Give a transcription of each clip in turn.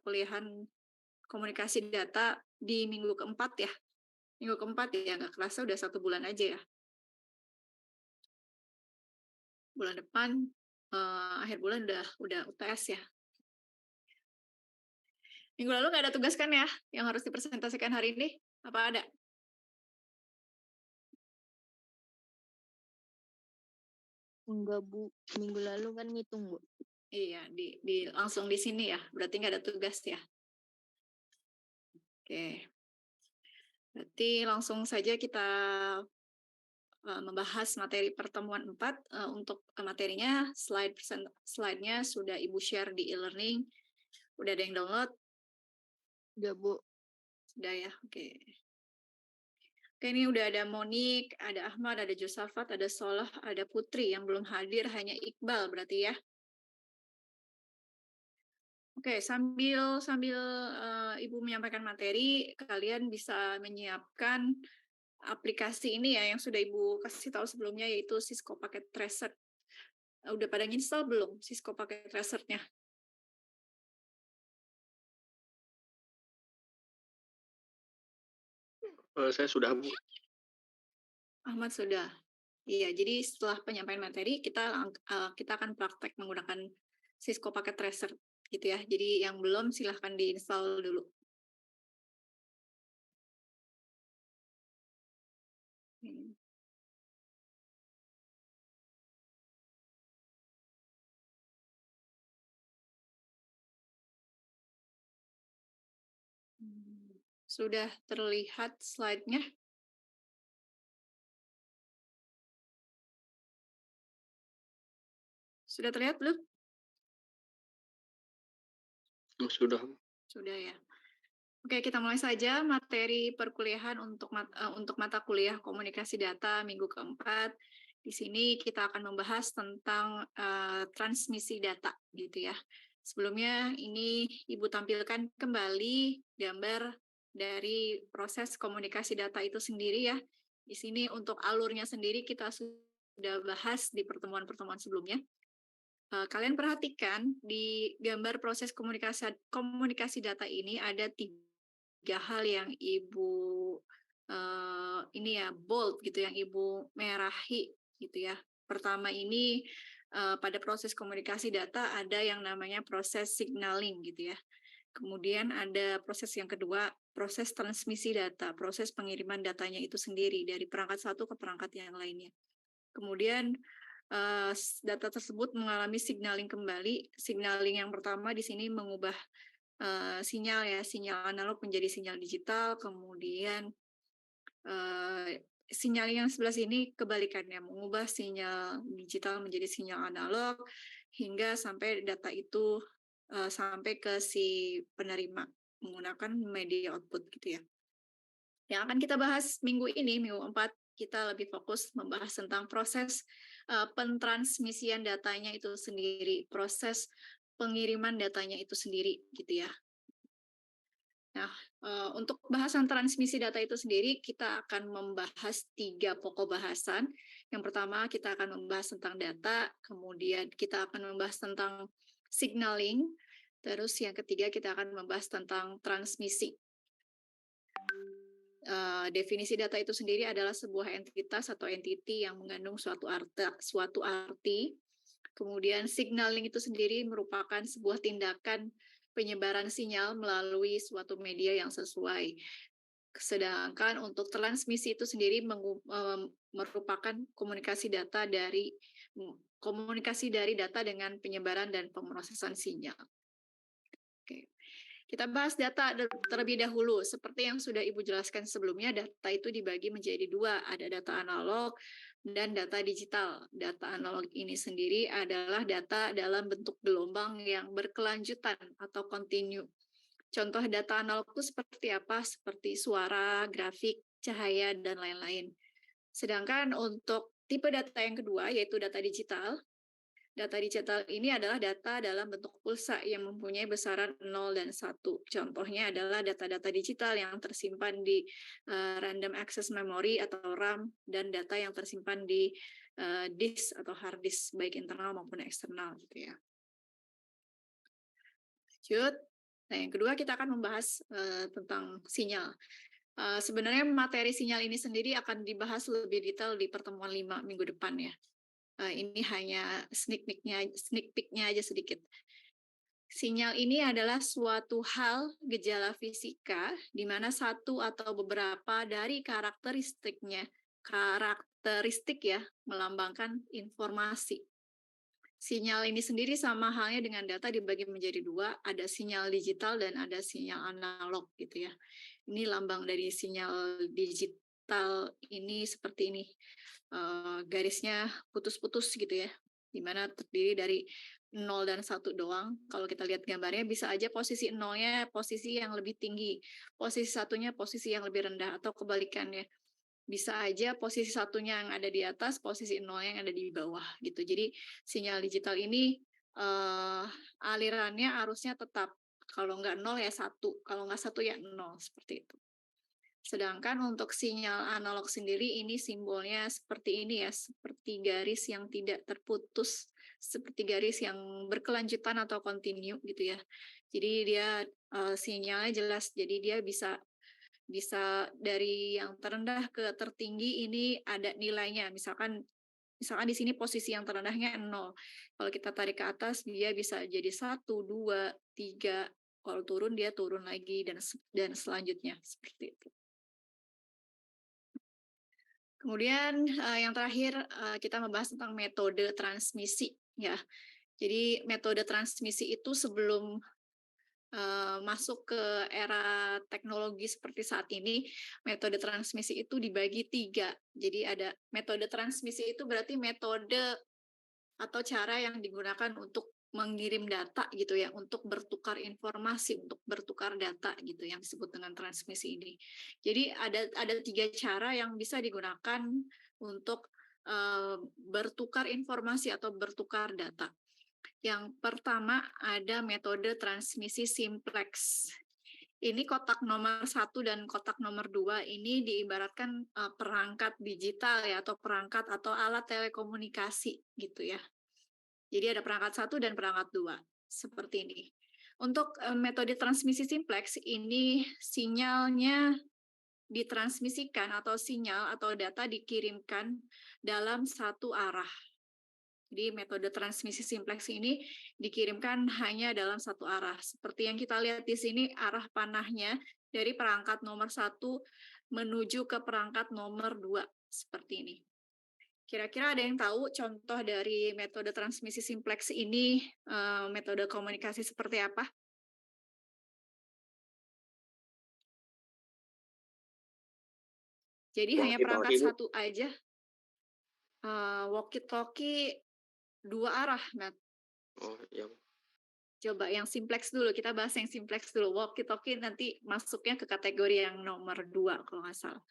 perkuliahan komunikasi data di minggu keempat ya. Minggu keempat ya, nggak kerasa udah 1 bulan aja ya. Bulan depan, akhir bulan udah UTS ya. Minggu lalu nggak ada tugas kan ya, yang harus dipresentasikan hari ini? Apa ada? Enggak, Bu. Minggu lalu kan ngitung, Bu. Iya, langsung di sini ya, berarti nggak ada tugas ya. Oke, berarti langsung saja kita membahas materi pertemuan 4. Untuk materinya, slide-nya sudah Ibu share di e-learning. Udah ada yang download? Udah, Bu. Sudah ya, oke. Oke, ini udah ada Monik, ada Ahmad, ada Josafat, ada Solah, ada Putri. Yang belum hadir hanya Iqbal berarti ya. Oke, sambil Ibu menyampaikan materi, kalian bisa menyiapkan aplikasi ini ya yang sudah Ibu kasih tahu sebelumnya, yaitu Cisco Packet Tracer. Udah pada nginstal belum Cisco Packet Tracer-nya? Saya sudah, Bu. Ahmad sudah. Iya, jadi setelah penyampaian materi kita akan praktek menggunakan Cisco Packet Tracer gitu ya. Jadi yang belum silahkan diinstal dulu. Sudah terlihat slide-nya? Sudah terlihat belum? Sudah. Sudah ya. Oke, kita mulai saja materi perkuliahan untuk mata kuliah komunikasi data minggu keempat. Di sini kita akan membahas tentang transmisi data gitu ya. Sebelumnya ini Ibu tampilkan kembali gambar dari proses komunikasi data itu sendiri ya. Di sini untuk alurnya sendiri kita sudah bahas di pertemuan-pertemuan sebelumnya. Kalian perhatikan di gambar proses komunikasi data ini ada 3 hal yang Ibu ini ya bold gitu, yang Ibu merahi gitu ya. Pertama ini pada proses komunikasi data ada yang namanya proses signaling gitu ya. Kemudian ada proses yang kedua, proses transmisi data, proses pengiriman datanya itu sendiri dari perangkat satu ke perangkat yang lainnya. Kemudian data tersebut mengalami signaling kembali. Signaling yang pertama di sini mengubah sinyal ya, sinyal analog menjadi sinyal digital, kemudian sinyal yang sebelah sini kebalikannya, mengubah sinyal digital menjadi sinyal analog hingga sampai data itu sampai ke si penerima menggunakan media output gitu ya. Yang akan kita bahas minggu ini, minggu 4, kita lebih fokus membahas tentang proses pentransmisian datanya itu sendiri, proses pengiriman datanya itu sendiri gitu ya. Nah, untuk bahasan transmisi data itu sendiri, kita akan membahas 3 pokok bahasan. Yang pertama, kita akan membahas tentang data, kemudian kita akan membahas tentang signaling, terus yang ketiga kita akan membahas tentang transmisi. Definisi data itu sendiri adalah sebuah entitas atau entity yang mengandung suatu arti. Kemudian signaling itu sendiri merupakan sebuah tindakan penyebaran sinyal melalui suatu media yang sesuai. Sedangkan untuk transmisi itu sendiri merupakan komunikasi dari data dengan penyebaran dan pemrosesan sinyal. Oke. Kita bahas data terlebih dahulu. Seperti yang sudah Ibu jelaskan sebelumnya, data itu dibagi menjadi 2. Ada data analog dan data digital. Data analog ini sendiri adalah data dalam bentuk gelombang yang berkelanjutan atau kontinu. Contoh data analog itu seperti apa? Seperti suara, grafik, cahaya, dan lain-lain. Sedangkan untuk tipe data yang kedua, yaitu data digital, data digital ini adalah data dalam bentuk pulsa yang mempunyai besaran 0 dan 1. Contohnya adalah data-data digital yang tersimpan di random access memory atau RAM, dan data yang tersimpan di disk atau hard disk, baik internal maupun eksternal gitu ya. Lanjut. Nah, yang kedua kita akan membahas tentang sinyal. Sebenarnya materi sinyal ini sendiri akan dibahas lebih detail di pertemuan 5 minggu depan ya. Ini hanya sneak peek-nya aja sedikit. Sinyal ini adalah suatu hal gejala fisika di mana satu atau beberapa dari karakteristik ya melambangkan informasi. Sinyal ini sendiri sama halnya dengan data dibagi menjadi dua, ada sinyal digital dan ada sinyal analog gitu ya. Ini lambang dari sinyal digital ini seperti ini, garisnya putus-putus gitu ya, di mana terdiri dari 0 dan 1 doang. Kalau kita lihat gambarnya bisa aja posisi 0-nya posisi yang lebih tinggi, posisi 1-nya posisi yang lebih rendah, atau kebalikannya. Bisa aja posisi 1-nya yang ada di atas, posisi 0-nya yang ada di bawah gitu. Jadi sinyal digital ini alirannya arusnya tetap. Kalau nggak 0 ya 1, kalau nggak 1 ya 0, seperti itu. Sedangkan untuk sinyal analog sendiri ini simbolnya seperti ini ya, seperti garis yang tidak terputus, seperti garis yang berkelanjutan atau kontinu gitu ya. Jadi dia sinyalnya jelas, jadi dia bisa dari yang terendah ke tertinggi ini ada nilainya. Misalkan di sini posisi yang terendahnya 0. Kalau kita tarik ke atas dia bisa jadi 1, 2, 3. Kalau turun dia turun lagi dan selanjutnya seperti itu. Kemudian yang terakhir kita membahas tentang metode transmisi ya. Jadi metode transmisi itu sebelum masuk ke era teknologi seperti saat ini, metode transmisi itu dibagi 3. Jadi ada metode transmisi itu berarti metode atau cara yang digunakan untuk mengirim data gitu ya, untuk bertukar informasi, untuk bertukar data gitu yang disebut dengan transmisi ini. Jadi ada 3 cara yang bisa digunakan untuk bertukar informasi atau bertukar data. Yang pertama ada metode transmisi simplex. Ini kotak nomor 1 dan kotak nomor 2 ini diibaratkan perangkat digital ya, atau perangkat atau alat telekomunikasi gitu ya. Jadi ada perangkat 1 dan perangkat 2 seperti ini. Untuk metode transmisi simplex ini sinyalnya ditransmisikan atau sinyal atau data dikirimkan dalam satu arah. Jadi metode transmisi simplex ini dikirimkan hanya dalam satu arah. Seperti yang kita lihat di sini, arah panahnya dari perangkat nomor 1 menuju ke perangkat nomor 2, seperti ini. Kira-kira ada yang tahu contoh dari metode transmisi simplex ini, metode komunikasi seperti apa? Jadi hanya perangkat Walkie-talkie, Bu. 1 aja, walkie-talkie 2 arah, Matt. Oh, iya. Coba yang simplex dulu, kita bahas yang simplex dulu. Walkie-talkie nanti masuknya ke kategori yang nomor 2 kalau nggak salah.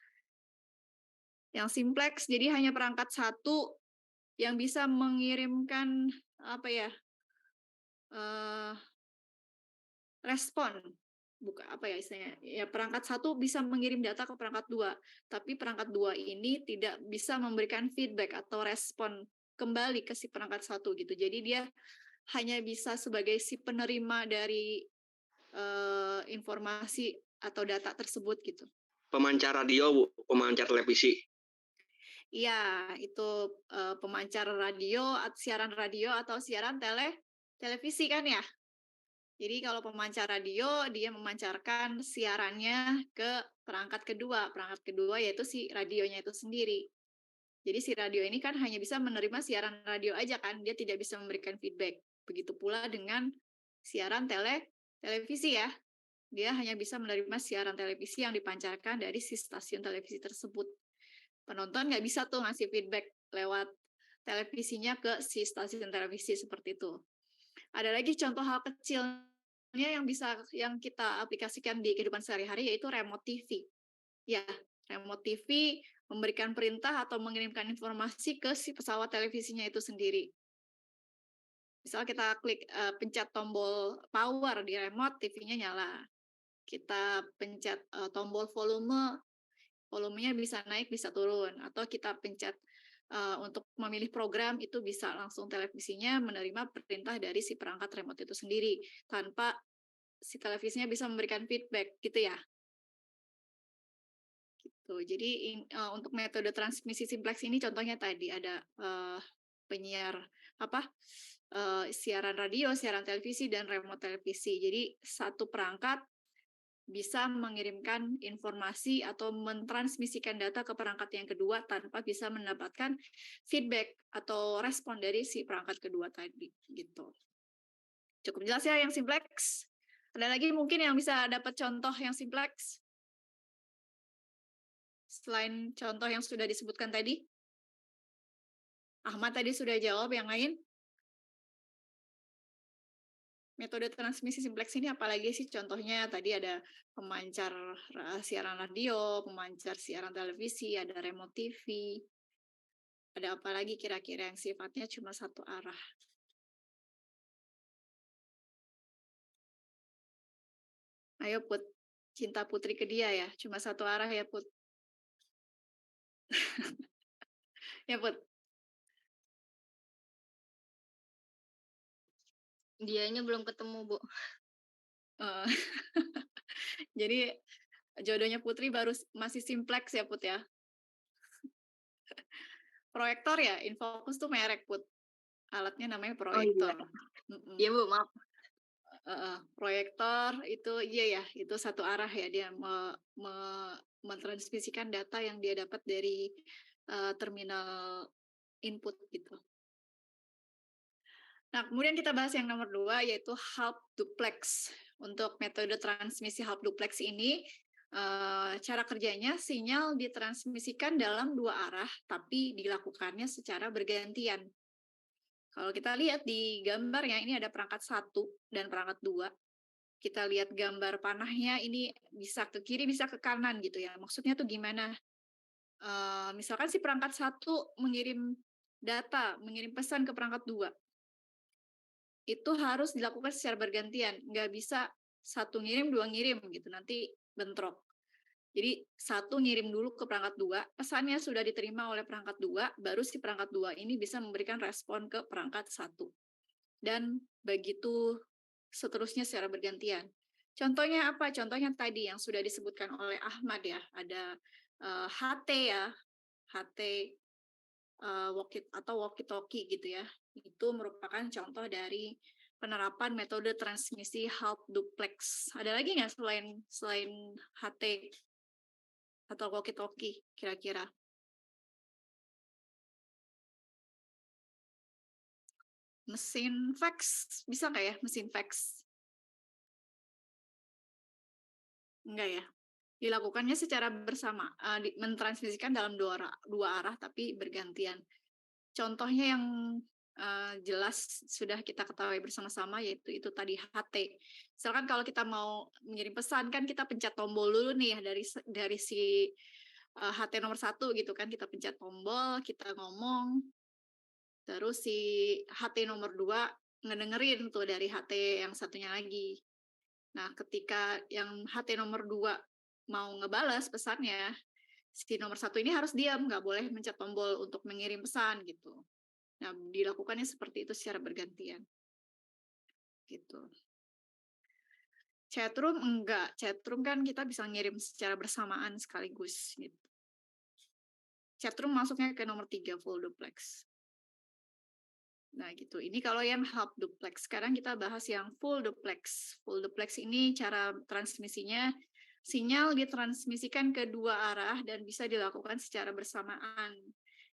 Yang simplex jadi hanya perangkat 1 yang bisa mengirimkan apa ya, respon, bukan apa ya istilahnya, ya perangkat 1 bisa mengirim data ke perangkat 2, tapi perangkat 2 ini tidak bisa memberikan feedback atau respon kembali ke si perangkat 1 gitu. Jadi dia hanya bisa sebagai si penerima dari informasi atau data tersebut gitu. Pemancar radio, Bu. Pemancar televisi. Iya, itu pemancar radio, siaran radio atau siaran televisi kan ya. Jadi kalau pemancar radio dia memancarkan siarannya ke perangkat kedua. Perangkat kedua yaitu si radionya itu sendiri. Jadi si radio ini kan hanya bisa menerima siaran radio aja kan, dia tidak bisa memberikan feedback. Begitu pula dengan siaran televisi ya. Dia hanya bisa menerima siaran televisi yang dipancarkan dari si stasiun televisi tersebut. Penonton nggak bisa tuh ngasih feedback lewat televisinya ke si stasiun televisi seperti itu. Ada lagi contoh hal kecilnya yang kita aplikasikan di kehidupan sehari-hari yaitu remote TV. Ya, remote TV memberikan perintah atau mengirimkan informasi ke si pesawat televisinya itu sendiri. Misal kita pencet tombol power di remote, TV-nya nyala. Kita pencet tombol volumenya bisa naik, bisa turun. Atau kita pencet untuk memilih program, itu bisa langsung televisinya menerima perintah dari si perangkat remote itu sendiri, tanpa si televisinya bisa memberikan feedback gitu ya. Gitu. Jadi untuk metode transmisi simplex ini contohnya tadi ada penyiar siaran radio, siaran televisi dan remote televisi. Jadi satu perangkat bisa mengirimkan informasi atau mentransmisikan data ke perangkat yang kedua tanpa bisa mendapatkan feedback atau respon dari si perangkat kedua tadi gitu. Cukup jelas ya yang simplex? Ada lagi mungkin yang bisa dapat contoh yang simplex? Selain contoh yang sudah disebutkan tadi? Ahmad tadi sudah jawab, yang lain? Metode transmisi simplex ini apalagi sih contohnya? Tadi ada pemancar siaran radio, pemancar siaran televisi, ada remote TV. Ada apa lagi kira-kira yang sifatnya cuma satu arah? Ayo Put, cinta Putri ke dia ya, cuma satu arah ya Put. Ya Put. Dianya belum ketemu, Bu. Eh, Jadi jodohnya Putri baru masih simplex ya Put ya. Proyektor ya, Infocus tuh merek Put. Alatnya namanya Oh iya. proyektor. Iya, Bu, maaf. Proyektor itu iya ya, itu satu arah ya, dia mentransmisikan data yang dia dapat dari terminal input gitu. Nah, kemudian kita bahas yang nomor 2 yaitu half duplex. Untuk metode transmisi half duplex ini cara kerjanya sinyal ditransmisikan dalam 2 arah tapi dilakukannya secara bergantian. Kalau kita lihat di gambarnya ini ada perangkat 1 dan perangkat 2. Kita lihat gambar panahnya ini bisa ke kiri bisa ke kanan gitu ya. Maksudnya tuh gimana? Misalkan si perangkat 1 mengirim data, mengirim pesan ke perangkat 2. Itu harus dilakukan secara bergantian, nggak bisa satu ngirim, 2 ngirim gitu, nanti bentrok. Jadi satu ngirim dulu ke perangkat 2, pesannya sudah diterima oleh perangkat 2, baru si perangkat 2 ini bisa memberikan respon ke perangkat 1. Dan begitu seterusnya secara bergantian. Contohnya apa? Contohnya tadi yang sudah disebutkan oleh Ahmad ya, ada HT ya, HT walkie-talkie gitu ya. Itu merupakan contoh dari penerapan metode transmisi half duplex. Ada lagi nggak selain HT atau walkie-talkie kira-kira? Mesin fax bisa nggak ya? Mesin fax? Enggak ya? Dilakukannya secara bersama, mentransmisikan dalam dua arah tapi bergantian. Contohnya yang jelas sudah kita ketahui bersama-sama yaitu itu tadi HT. Misalkan kalau kita mau mengirim pesan kan kita pencet tombol dulu nih ya dari si HT nomor 1 gitu kan, kita pencet tombol, kita ngomong, terus si HT nomor 2 ngedengerin tuh dari HT yang satunya lagi. Nah, ketika yang HT nomor 2 mau ngebales pesannya, si nomor 1 ini harus diam, nggak boleh mencet tombol untuk mengirim pesan gitu. Nah, dilakukannya seperti itu secara bergantian. Gitu. Chatroom enggak, chatroom kan kita bisa ngirim secara bersamaan sekaligus gitu. Chatroom masuknya ke nomor 3 full duplex. Nah, gitu. Ini kalau yang half duplex. Sekarang kita bahas yang full duplex. Full duplex ini cara transmisinya sinyal ditransmisikan ke 2 arah dan bisa dilakukan secara bersamaan.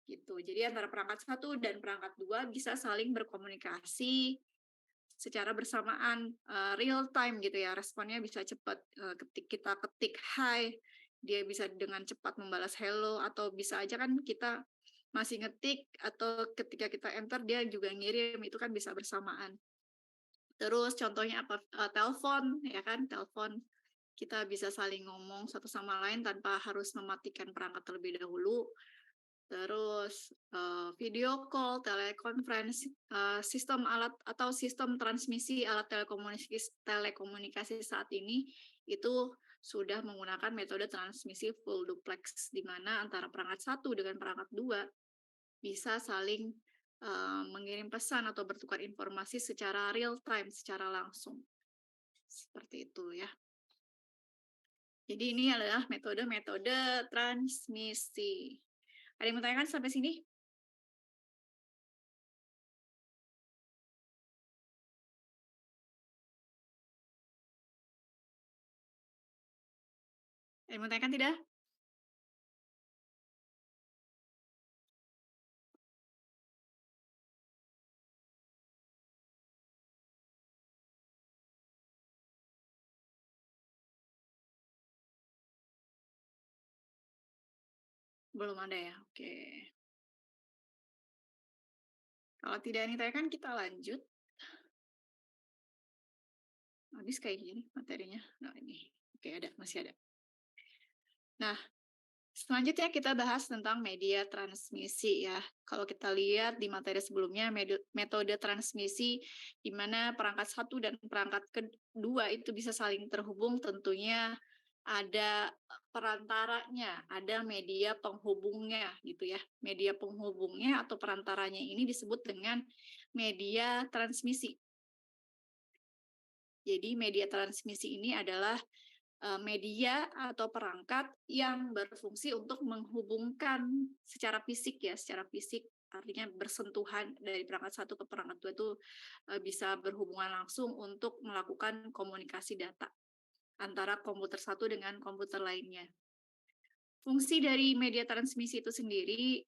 Gitu. Jadi antara perangkat 1 dan perangkat 2 bisa saling berkomunikasi secara bersamaan, real time gitu ya, responnya bisa cepat. Kita ketik hi, dia bisa dengan cepat membalas hello, atau bisa aja kan kita masih ngetik atau ketika kita enter dia juga ngirim, itu kan bisa bersamaan. Terus contohnya apa? Telepon ya kan, telepon kita bisa saling ngomong satu sama lain tanpa harus mematikan perangkat terlebih dahulu. Terus video call, telekonferensi, sistem alat atau sistem transmisi alat telekomunikasi saat ini itu sudah menggunakan metode transmisi full duplex, di mana antara perangkat 1 dengan perangkat 2 bisa saling mengirim pesan atau bertukar informasi secara real time, secara langsung. Seperti itu ya. Jadi ini adalah metode-metode transmisi. Ada yang mau tanyakan sampai sini? Ada yang mau tanyakan tidak? Belum ada ya, oke. Kalau tidak ada yang ditanyakan, kita lanjut. Habis kayak gini materinya. Nah ini, oke ada, masih ada. Nah, selanjutnya kita bahas tentang media transmisi ya. Kalau kita lihat di materi sebelumnya, metode transmisi di mana perangkat satu dan perangkat kedua itu bisa saling terhubung, tentunya ada perantaranya, ada media penghubungnya gitu ya. Media penghubungnya atau perantaranya ini disebut dengan media transmisi. Jadi media transmisi ini adalah media atau perangkat yang berfungsi untuk menghubungkan secara fisik ya, secara fisik artinya bersentuhan dari perangkat satu ke perangkat dua itu bisa berhubungan langsung untuk melakukan komunikasi data antara komputer satu dengan komputer lainnya. Fungsi dari media transmisi itu sendiri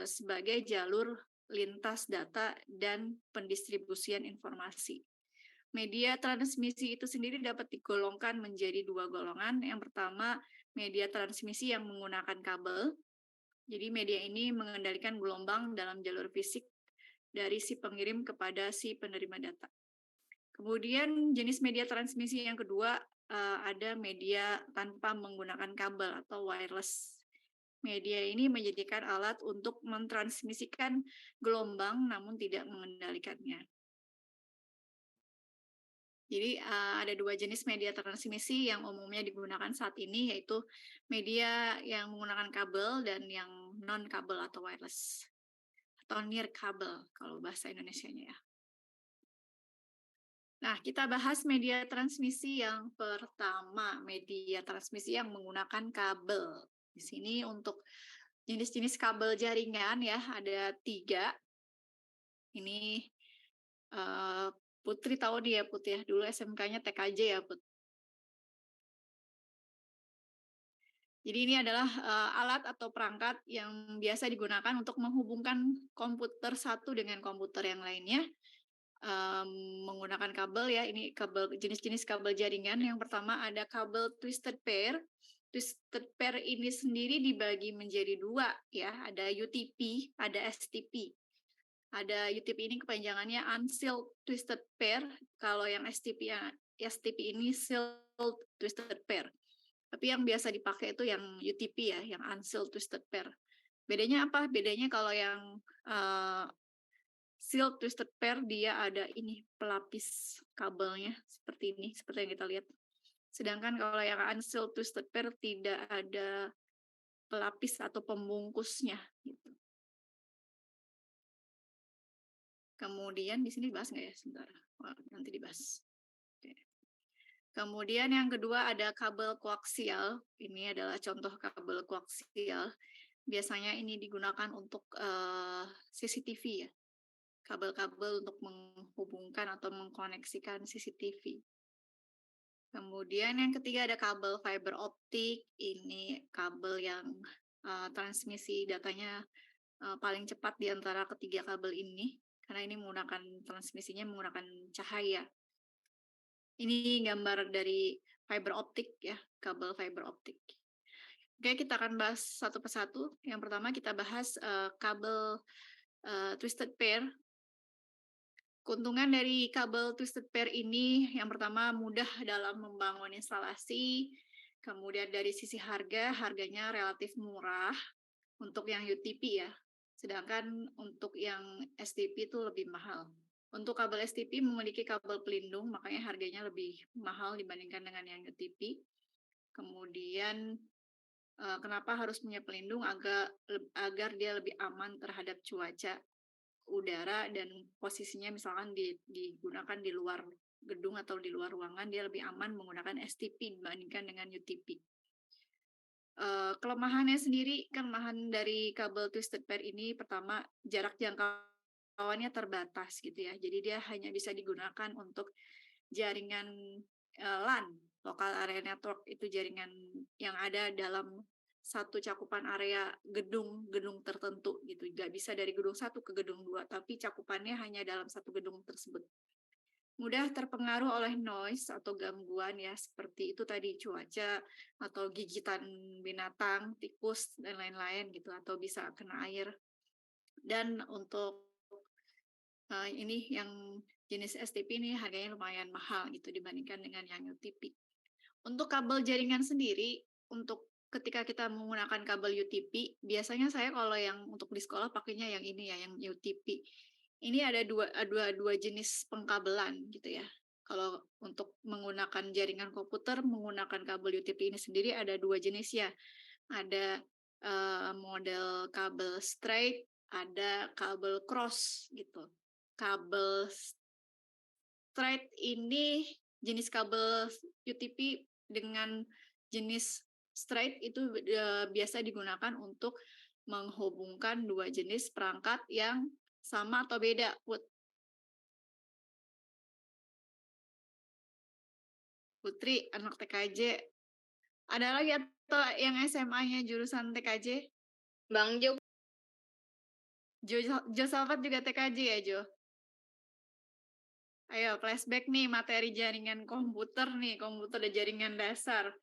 sebagai jalur lintas data dan pendistribusian informasi. Media transmisi itu sendiri dapat digolongkan menjadi dua golongan. Yang pertama, media transmisi yang menggunakan kabel. Jadi media ini mengendalikan gelombang dalam jalur fisik dari si pengirim kepada si penerima data. Kemudian jenis media transmisi yang kedua ada media tanpa menggunakan kabel atau wireless. Media ini menjadikan alat untuk mentransmisikan gelombang namun tidak mengendalikannya. Jadi ada dua jenis media transmisi yang umumnya digunakan saat ini, yaitu media yang menggunakan kabel dan yang non-kabel atau wireless, atau near kabel kalau bahasa Indonesianya ya. Nah, kita bahas media transmisi yang pertama, media transmisi yang menggunakan kabel. Di sini untuk jenis-jenis kabel jaringan ya, ada 3. Ini Putri tahu dia, Put ya. Dulu SMK-nya TKJ ya, Put. Jadi ini adalah alat atau perangkat yang biasa digunakan untuk menghubungkan komputer satu dengan komputer yang lainnya menggunakan kabel ya. Ini kabel jenis-jenis kabel jaringan. Yang pertama ada kabel twisted pair. Twisted pair ini sendiri dibagi menjadi 2 ya. Ada UTP, ada STP. Ada UTP ini kepanjangannya unsealed twisted pair. Kalau yang STP ini sealed twisted pair. Tapi yang biasa dipakai itu yang UTP ya, yang unsealed twisted pair. Bedanya apa? Bedanya kalau yang sealed twisted pair dia ada ini pelapis kabelnya seperti ini, seperti yang kita lihat. Sedangkan kalau yang unsealed twisted pair tidak ada pelapis atau pembungkusnya gitu. Kemudian di sini dibahas nggak ya? Sebentar, nanti dibahas. Oke. Kemudian yang kedua ada kabel koaksial. Ini adalah contoh kabel koaksial. Biasanya ini digunakan untuk CCTV ya. Kabel-kabel untuk menghubungkan atau mengkoneksikan CCTV. Kemudian yang ketiga ada kabel fiber optik. Ini kabel yang transmisi datanya paling cepat di antara ketiga kabel ini. Karena ini transmisinya menggunakan cahaya. Ini gambar dari fiber optik ya, kabel fiber optik. Oke, kita akan bahas satu persatu. Yang pertama kita bahas kabel twisted pair. Keuntungan dari kabel twisted pair ini yang pertama mudah dalam membangun instalasi. Kemudian dari sisi harganya relatif murah untuk yang UTP ya. Sedangkan untuk yang STP itu lebih mahal. Untuk kabel STP memiliki kabel pelindung, makanya harganya lebih mahal dibandingkan dengan yang UTP. Kemudian kenapa harus punya pelindung agar dia lebih aman terhadap cuaca udara dan posisinya misalkan digunakan di luar gedung atau di luar ruangan, dia lebih aman menggunakan STP dibandingkan dengan UTP. Kelemahannya sendiri, kelemahan dari kabel twisted pair ini pertama jarak jangkauannya terbatas gitu ya. Jadi dia hanya bisa digunakan untuk jaringan LAN, local area network, itu jaringan yang ada dalam satu cakupan area gedung tertentu gitu. Nggak bisa dari gedung 1 ke gedung 2, tapi cakupannya hanya dalam satu gedung tersebut. Mudah terpengaruh oleh noise atau gangguan ya, seperti itu tadi cuaca atau gigitan binatang, tikus dan lain-lain gitu, atau bisa kena air. Dan untuk ini yang jenis STP ini harganya lumayan mahal gitu dibandingkan dengan yang UTP. Untuk kabel jaringan sendiri, untuk ketika kita menggunakan kabel UTP, biasanya saya kalau yang untuk di sekolah pakainya yang ini ya, yang UTP. Ini ada dua jenis pengkabelan gitu ya. Kalau untuk menggunakan jaringan komputer, menggunakan kabel UTP ini sendiri ada dua jenis ya. Ada model kabel straight, ada kabel cross gitu. Kabel straight ini jenis kabel UTP dengan jenis straight itu biasa digunakan untuk menghubungkan dua jenis perangkat yang sama atau beda, Putri, anak TKJ. Ada lagi atau yang SMA-nya jurusan TKJ? Bang Jo, Jo Salvat juga TKJ ya, Jo? Ayo, flashback nih materi jaringan komputer nih, komputer dan jaringan dasar.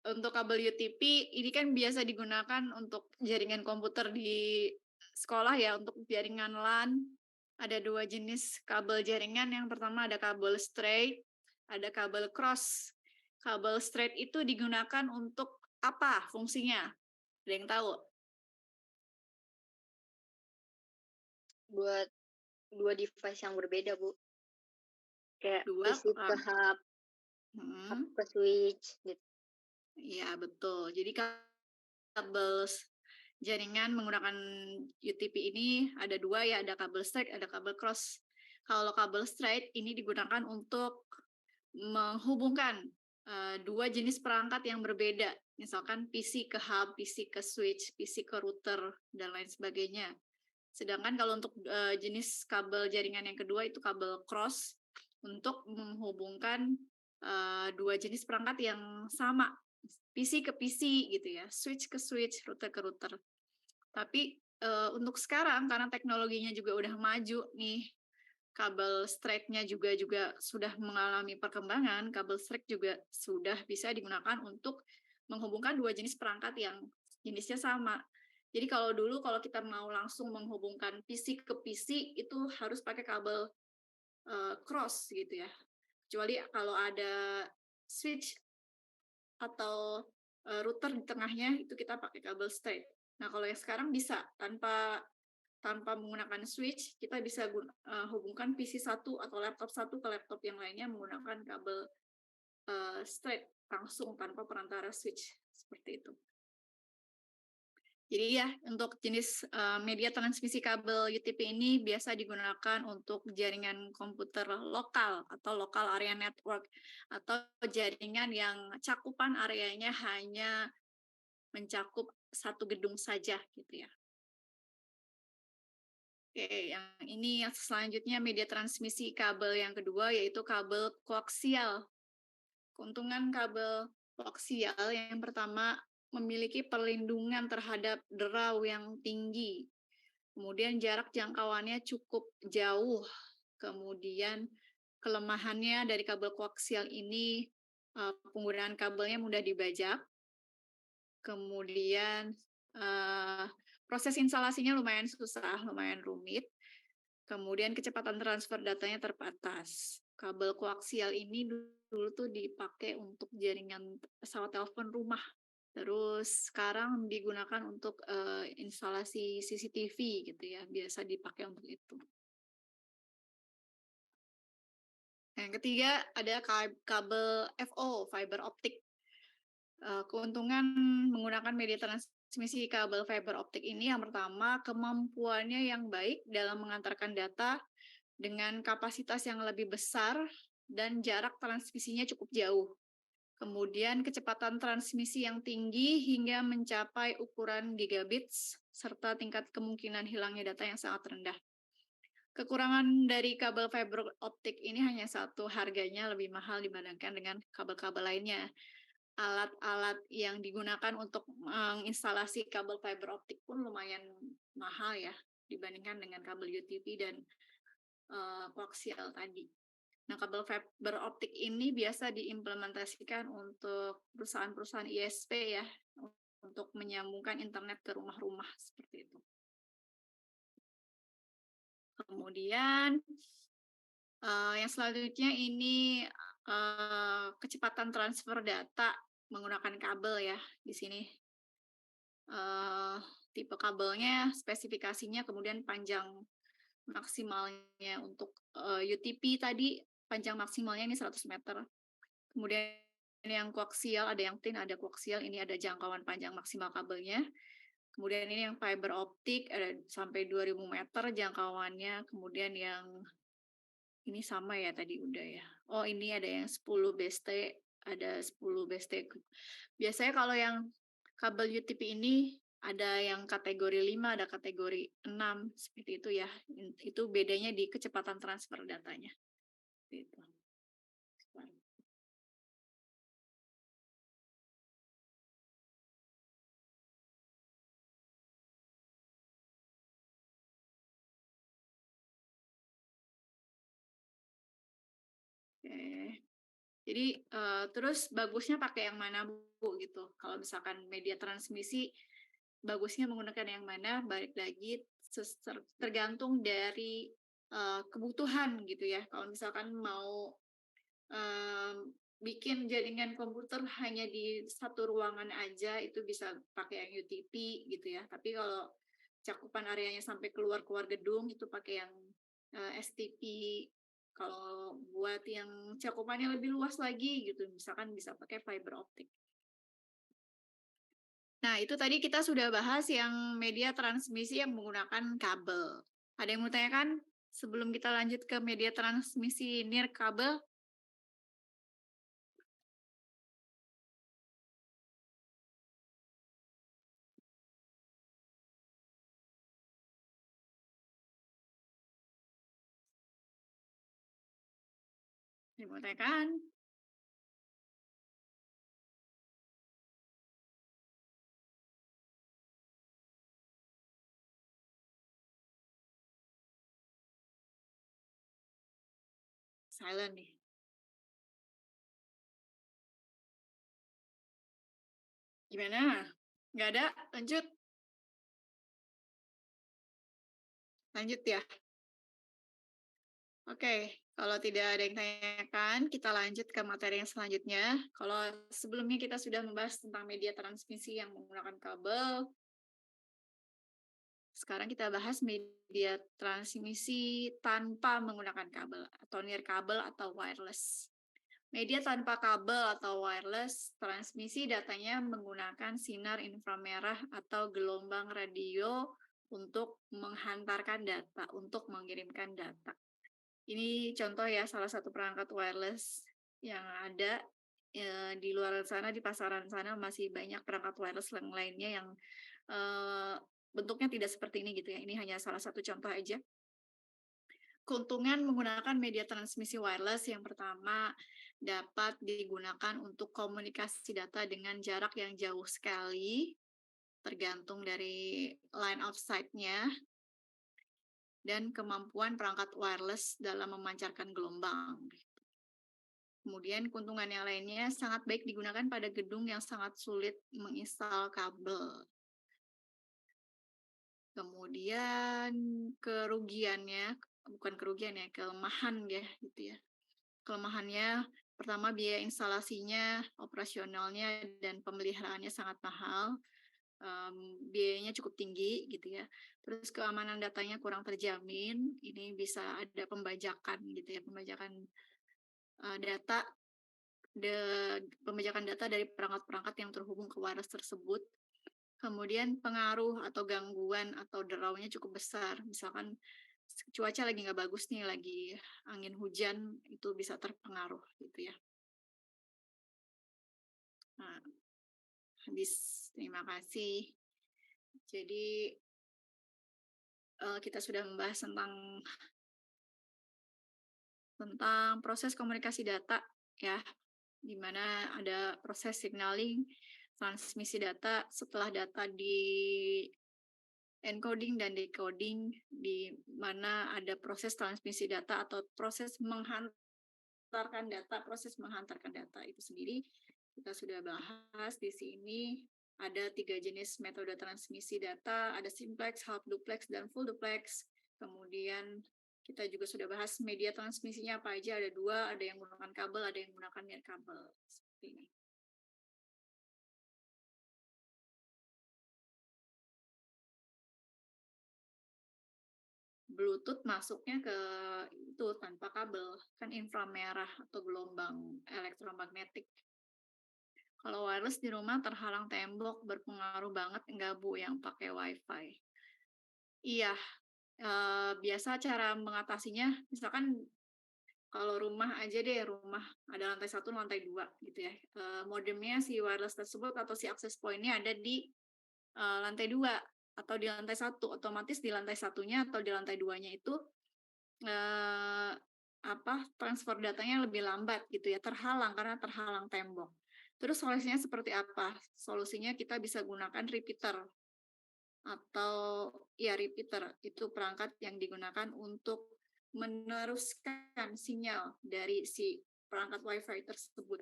Untuk kabel UTP, ini kan biasa digunakan untuk jaringan komputer di sekolah ya, untuk jaringan LAN. Ada dua jenis kabel jaringan. Yang pertama ada kabel straight, ada kabel cross. Kabel straight itu digunakan untuk apa fungsinya? Ada yang tahu? buat dua device yang berbeda, Bu. Kayak Dua, PC ke hub, hub ke switch gitu. Iya, betul. Jadi kabel jaringan menggunakan UTP ini ada dua ya, ada kabel straight, ada kabel cross. Kalau kabel straight ini digunakan untuk menghubungkan dua jenis perangkat yang berbeda, misalkan PC ke hub, PC ke switch, PC ke router, dan lain sebagainya. Sedangkan kalau untuk jenis kabel jaringan yang kedua itu kabel cross untuk menghubungkan dua jenis perangkat yang sama, PC ke PC gitu ya, switch ke switch, router ke router. Tapi untuk sekarang karena teknologinya juga udah maju nih, kabel straight-nya juga sudah mengalami perkembangan, kabel straight juga sudah bisa digunakan untuk menghubungkan dua jenis perangkat yang jenisnya sama. Jadi kalau dulu kalau kita mau langsung menghubungkan PC ke PC itu harus pakai kabel cross gitu ya. Kecuali kalau ada switch atau router di tengahnya itu kita pakai kabel straight. Nah, kalau yang sekarang bisa tanpa menggunakan switch, kita bisa hubungkan PC satu atau laptop satu ke laptop yang lainnya menggunakan kabel straight langsung tanpa perantara switch seperti itu. Jadi ya, untuk jenis media transmisi kabel UTP ini biasa digunakan untuk jaringan komputer lokal atau local area network, atau jaringan yang cakupan areanya hanya mencakup satu gedung saja gitu ya. Oke, yang ini yang selanjutnya media transmisi kabel yang kedua yaitu kabel koaksial. Keuntungan kabel koaksial yang pertama memiliki perlindungan terhadap derau yang tinggi. Kemudian jarak jangkauannya cukup jauh. Kemudian kelemahannya dari kabel koaksial ini penggunaan kabelnya mudah dibajak. Kemudian proses instalasinya lumayan susah, lumayan rumit. Kemudian kecepatan transfer datanya terbatas. Kabel koaksial ini dulu tuh dipakai untuk jaringan pesawat telepon rumah. Terus sekarang digunakan untuk instalasi CCTV gitu ya, biasa dipakai untuk itu. Yang ketiga ada kabel FO, fiber optik. Keuntungan menggunakan media transmisi kabel fiber optik ini yang pertama kemampuannya yang baik dalam mengantarkan data dengan kapasitas yang lebih besar dan jarak transmisinya cukup jauh. Kemudian kecepatan transmisi yang tinggi hingga mencapai ukuran gigabits, serta tingkat kemungkinan hilangnya data yang sangat rendah. Kekurangan dari kabel fiber optik ini hanya satu, harganya lebih mahal dibandingkan dengan kabel-kabel lainnya. Alat-alat yang digunakan untuk menginstalasi kabel fiber optik pun lumayan mahal ya, dibandingkan dengan kabel UTP dan koaksial tadi. Nah, kabel fiber optik ini biasa diimplementasikan untuk perusahaan-perusahaan ISP ya, untuk menyambungkan internet ke rumah-rumah seperti itu. Kemudian yang selanjutnya ini kecepatan transfer data menggunakan kabel ya di sini. Tipe kabelnya, spesifikasinya, kemudian panjang maksimalnya untuk UTP tadi panjang maksimalnya ini 100 meter. Kemudian yang koaksial, ada yang thin, ada koaksial, ini ada jangkauan panjang maksimal kabelnya. Kemudian ini yang fiber optik ada sampai 2000 meter jangkauannya. Kemudian yang ini sama ya tadi udah ya. Oh, ini ada yang 10 BST, ada 10 BST. Biasanya kalau yang kabel UTP ini ada yang kategori 5, ada kategori 6, seperti itu ya. Itu bedanya di kecepatan transfer datanya. Gitu. Oke. Jadi terus bagusnya pakai yang mana Bu gitu. Kalau misalkan media transmisi bagusnya menggunakan yang mana, balik lagi tergantung dari kebutuhan gitu ya. Kalau misalkan mau bikin jaringan komputer hanya di satu ruangan aja, itu bisa pakai yang UTP gitu ya. Tapi kalau cakupan areanya sampai keluar gedung, itu pakai yang STP. Kalau buat yang cakupannya lebih luas lagi gitu, misalkan bisa pakai fiber optik. Nah, itu tadi kita sudah bahas yang media transmisi yang menggunakan kabel. Ada yang mau tanyakan sebelum kita lanjut ke media transmisi nirkabel? Ada yang mau tanyakan? Silent nih. Gimana? Nggak ada? Lanjut? Lanjut ya? Oke, kalau tidak ada yang tanyakan, kita lanjut ke materi yang selanjutnya. Kalau sebelumnya kita sudah membahas tentang media transmisi yang menggunakan kabel, sekarang kita bahas media transmisi tanpa menggunakan kabel, atau nirkabel atau wireless. Media tanpa kabel atau wireless, transmisi datanya menggunakan sinar inframerah atau gelombang radio untuk menghantarkan data, untuk mengirimkan data. Ini contoh ya, salah satu perangkat wireless yang ada di luar sana, di pasaran sana masih banyak perangkat wireless yang lainnya yang bentuknya tidak seperti ini gitu ya. Ini hanya salah satu contoh aja. Keuntungan menggunakan media transmisi wireless yang pertama dapat digunakan untuk komunikasi data dengan jarak yang jauh sekali, tergantung dari line of sight-nya, dan kemampuan perangkat wireless dalam memancarkan gelombang. Kemudian keuntungan yang lainnya sangat baik digunakan pada gedung yang sangat sulit menginstal kabel. Kemudian kelemahan ya gitu ya. Kelemahannya pertama biaya instalasinya, operasionalnya, dan pemeliharaannya sangat mahal. Biayanya cukup tinggi gitu ya. Terus keamanan datanya kurang terjamin. Ini bisa ada pembajakan gitu ya, pembajakan data dari perangkat-perangkat yang terhubung ke wireless tersebut. Kemudian pengaruh atau gangguan atau deraunya cukup besar. Misalkan cuaca lagi nggak bagus nih, lagi angin hujan, itu bisa terpengaruh gitu ya. Nah, habis, terima kasih. Jadi kita sudah membahas tentang proses komunikasi data ya, di mana ada proses signaling, transmisi data, setelah data di encoding dan decoding, di mana ada proses transmisi data atau proses menghantarkan data itu sendiri. Kita sudah bahas di sini ada 3 jenis metode transmisi data, ada simplex, half duplex, dan full duplex. Kemudian kita juga sudah bahas media transmisinya apa aja, ada 2, ada yang menggunakan kabel, ada yang menggunakan nirkabel. Seperti ini. Bluetooth masuknya ke itu tanpa kabel, kan inframerah atau gelombang elektromagnetik. Kalau wireless di rumah terhalang tembok, berpengaruh banget enggak Bu yang pakai WiFi? Iya, biasa cara mengatasinya, misalkan kalau rumah aja deh, rumah ada lantai 1, lantai 2 gitu ya. Modemnya si wireless tersebut atau si access point-nya ada di lantai 2 atau di lantai 1, otomatis di lantai satunya atau di lantai 2-nya itu transfer datanya lebih lambat gitu ya, terhalang karena terhalang tembok. Terus solusinya seperti apa? Solusinya kita bisa gunakan repeater atau ya repeater itu perangkat yang digunakan untuk meneruskan sinyal dari si perangkat WiFi tersebut.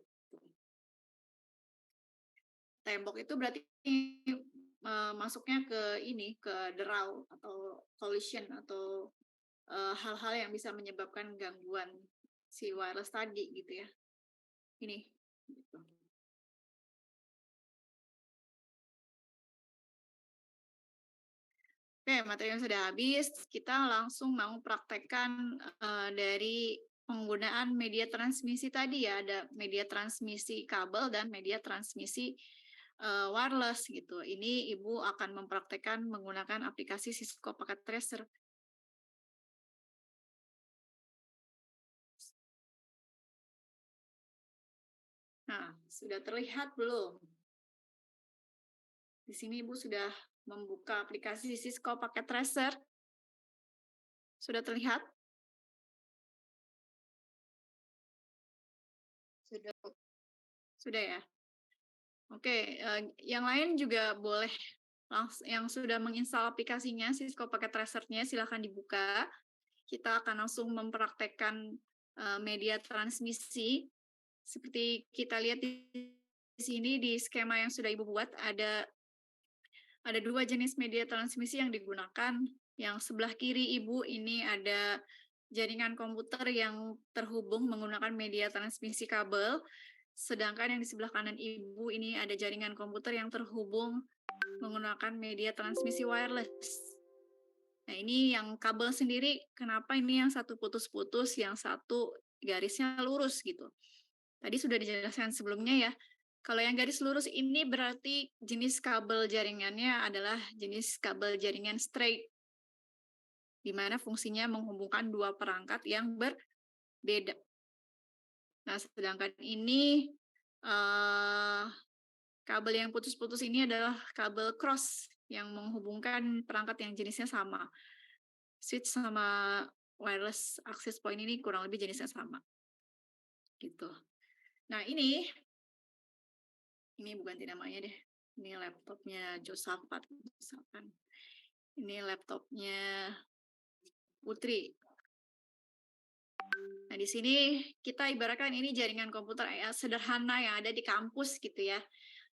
Tembok itu berarti masuknya ke derail atau collision atau hal-hal yang bisa menyebabkan gangguan si wireless tadi gitu ya. Ini. Gitu. Oke, materi yang sudah habis, kita langsung mau praktekkan dari penggunaan media transmisi tadi ya, ada media transmisi kabel dan media transmisi wireless gitu. Ini Ibu akan mempraktekkan menggunakan aplikasi Cisco Packet Tracer. Nah, sudah terlihat belum? Di sini Ibu sudah membuka aplikasi Cisco Packet Tracer. Sudah terlihat? Sudah. Sudah ya? Oke, yang lain juga boleh yang sudah menginstal aplikasinya Cisco Packet Tracer-nya silahkan dibuka. Kita akan langsung mempraktekkan media transmisi. Seperti kita lihat di sini di skema yang sudah Ibu buat ada 2 jenis media transmisi yang digunakan. Yang sebelah kiri Ibu ini ada jaringan komputer yang terhubung menggunakan media transmisi kabel. Sedangkan yang di sebelah kanan Ibu ini ada jaringan komputer yang terhubung menggunakan media transmisi wireless. Nah, ini yang kabel sendiri, kenapa ini yang satu putus-putus, yang satu garisnya lurus gitu. Tadi sudah dijelaskan sebelumnya ya. Kalau yang garis lurus ini berarti jenis kabel jaringannya adalah jenis kabel jaringan straight, di mana fungsinya menghubungkan 2 perangkat yang berbeda. Nah, sedangkan ini kabel yang putus-putus ini adalah kabel cross yang menghubungkan perangkat yang jenisnya sama. Switch sama wireless access point ini kurang lebih jenisnya sama. Gitu. Nah, ini bukan namanya deh. Ini laptopnya Josafat misalkan. Ini laptopnya Putri. Nah, di sini kita ibaratkan ini jaringan komputer sederhana yang ada di kampus gitu ya.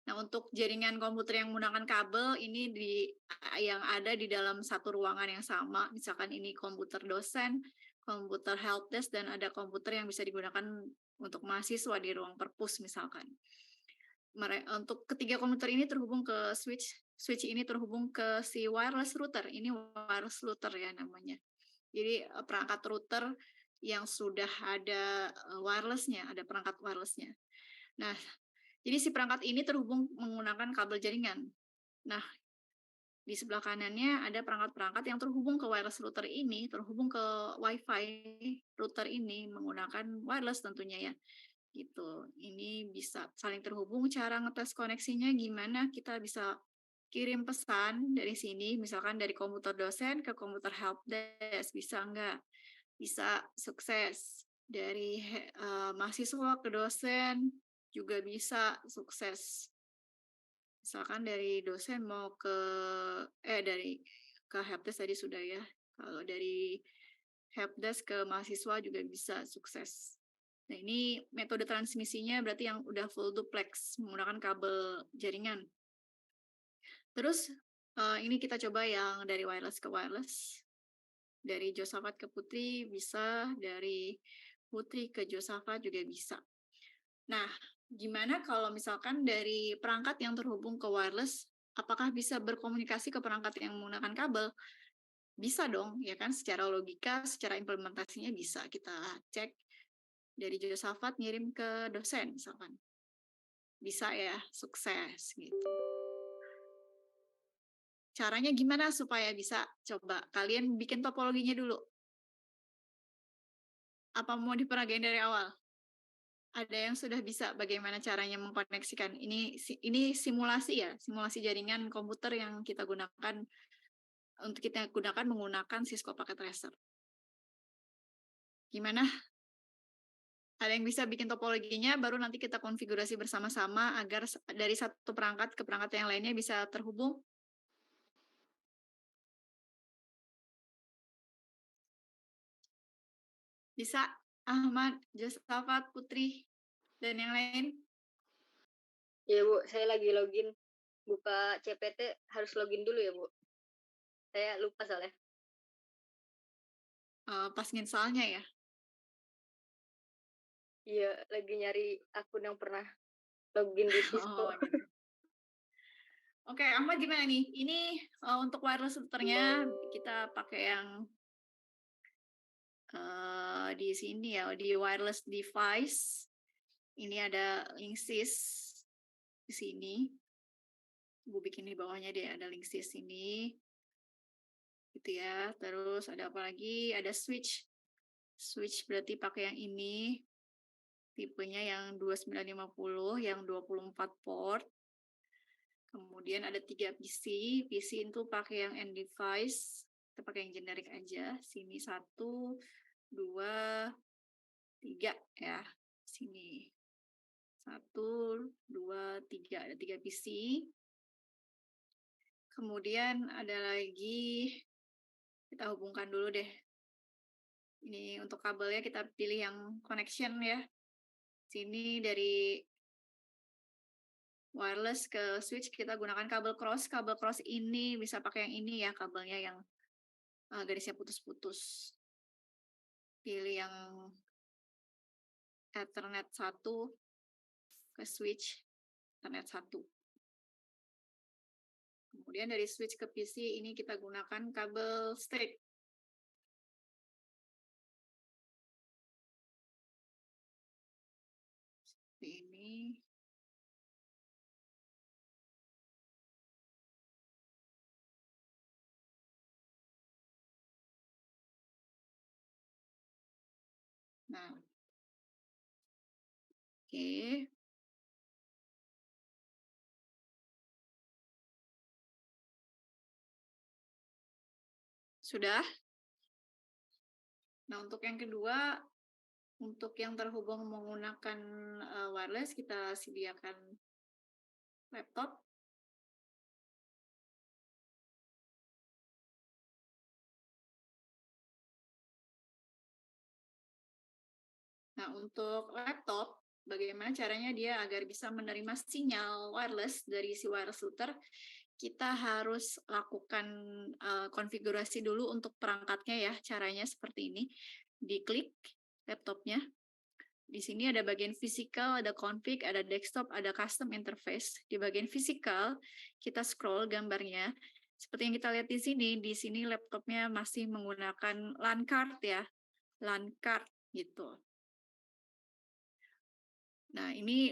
Nah, untuk jaringan komputer yang menggunakan kabel ini yang ada di dalam satu ruangan yang sama, misalkan ini komputer dosen, komputer helpdesk, dan ada komputer yang bisa digunakan untuk mahasiswa di ruang perpus misalkan. Untuk ketiga komputer ini terhubung ke switch ini terhubung ke si wireless router. Ini wireless router ya namanya. Jadi perangkat router yang sudah ada wirelessnya, ada perangkat wirelessnya. Nah, jadi si perangkat ini terhubung menggunakan kabel jaringan. Nah, Di sebelah kanannya ada perangkat-perangkat yang terhubung ke wireless router ini, terhubung ke Wi-Fi router ini menggunakan wireless tentunya ya. Gitu. Ini bisa saling terhubung. Cara ngetes koneksinya gimana? Kita bisa kirim pesan dari sini, misalkan dari komputer dosen ke komputer helpdesk, bisa nggak? Bisa, sukses. Dari mahasiswa ke dosen juga bisa, sukses. Misalkan dari dosen mau dari ke helpdesk tadi sudah ya. Kalau dari helpdesk ke mahasiswa juga bisa, sukses. Nah, ini metode transmisinya berarti yang udah full duplex menggunakan kabel jaringan. Terus ini kita coba yang dari wireless ke wireless. Dari Josafat ke Putri bisa, dari Putri ke Josafat juga bisa. Nah, gimana kalau misalkan dari perangkat yang terhubung ke wireless, apakah bisa berkomunikasi ke perangkat yang menggunakan kabel? Bisa dong, ya kan? Secara logika, secara implementasinya bisa. Kita cek dari Josafat ngirim ke dosen, misalkan. Bisa ya, sukses gitu. Caranya gimana supaya bisa? Coba kalian bikin topologinya dulu. Apa mau diperagain dari awal? Ada yang sudah bisa bagaimana caranya mengkoneksikan. Ini simulasi ya, simulasi jaringan komputer yang kita gunakan menggunakan Cisco Packet Tracer. Gimana? Ada yang bisa bikin topologinya, baru nanti kita konfigurasi bersama-sama agar dari satu perangkat ke perangkat yang lainnya bisa terhubung. Bisa, Ahmad, Josafat, Putri, dan yang lain? Ya Bu, saya lagi login. Buka CPT harus login dulu ya Bu. Saya lupa soalnya. Pas nginstallnya ya? Iya, lagi nyari akun yang pernah login di Cisco. Oh, gitu. Oke, Ahmad gimana nih? Ini untuk wireless routernya kita pakai yang di sini ya, di wireless device. Ini ada Linksys di sini. Gue bikin di bawahnya deh, ada Linksys ini. Gitu ya. Terus ada apa lagi? Ada switch. Switch berarti pakai yang ini. Tipenya yang 2950, yang 24 port. Kemudian ada 3 PC. PC itu pakai yang end device. Kita pakai yang generik aja. Sini 1, 2, 3 ya. Sini 1, 2, 3. Ada 3 PC. Kemudian ada lagi, kita hubungkan dulu deh. Ini untuk kabelnya kita pilih yang connection ya. Sini dari wireless ke switch kita gunakan kabel cross. Kabel cross ini bisa pakai yang ini ya, kabelnya yang garisnya putus-putus. Pilih yang Ethernet 1 ke switch Ethernet 1. Kemudian dari switch ke PC ini kita gunakan kabel straight. Seperti ini. Nah, oke. Sudah? Nah, untuk yang kedua, untuk yang terhubung menggunakan wireless, kita sediakan laptop. Nah, untuk laptop, bagaimana caranya dia agar bisa menerima sinyal wireless dari si wireless router, kita harus lakukan konfigurasi dulu untuk perangkatnya ya. Caranya seperti ini. Diklik laptopnya. Di sini ada bagian physical, ada config, ada desktop, ada custom interface. Di bagian physical, kita scroll gambarnya. Seperti yang kita lihat di sini laptopnya masih menggunakan LAN card ya. LAN card gitu. Nah, ini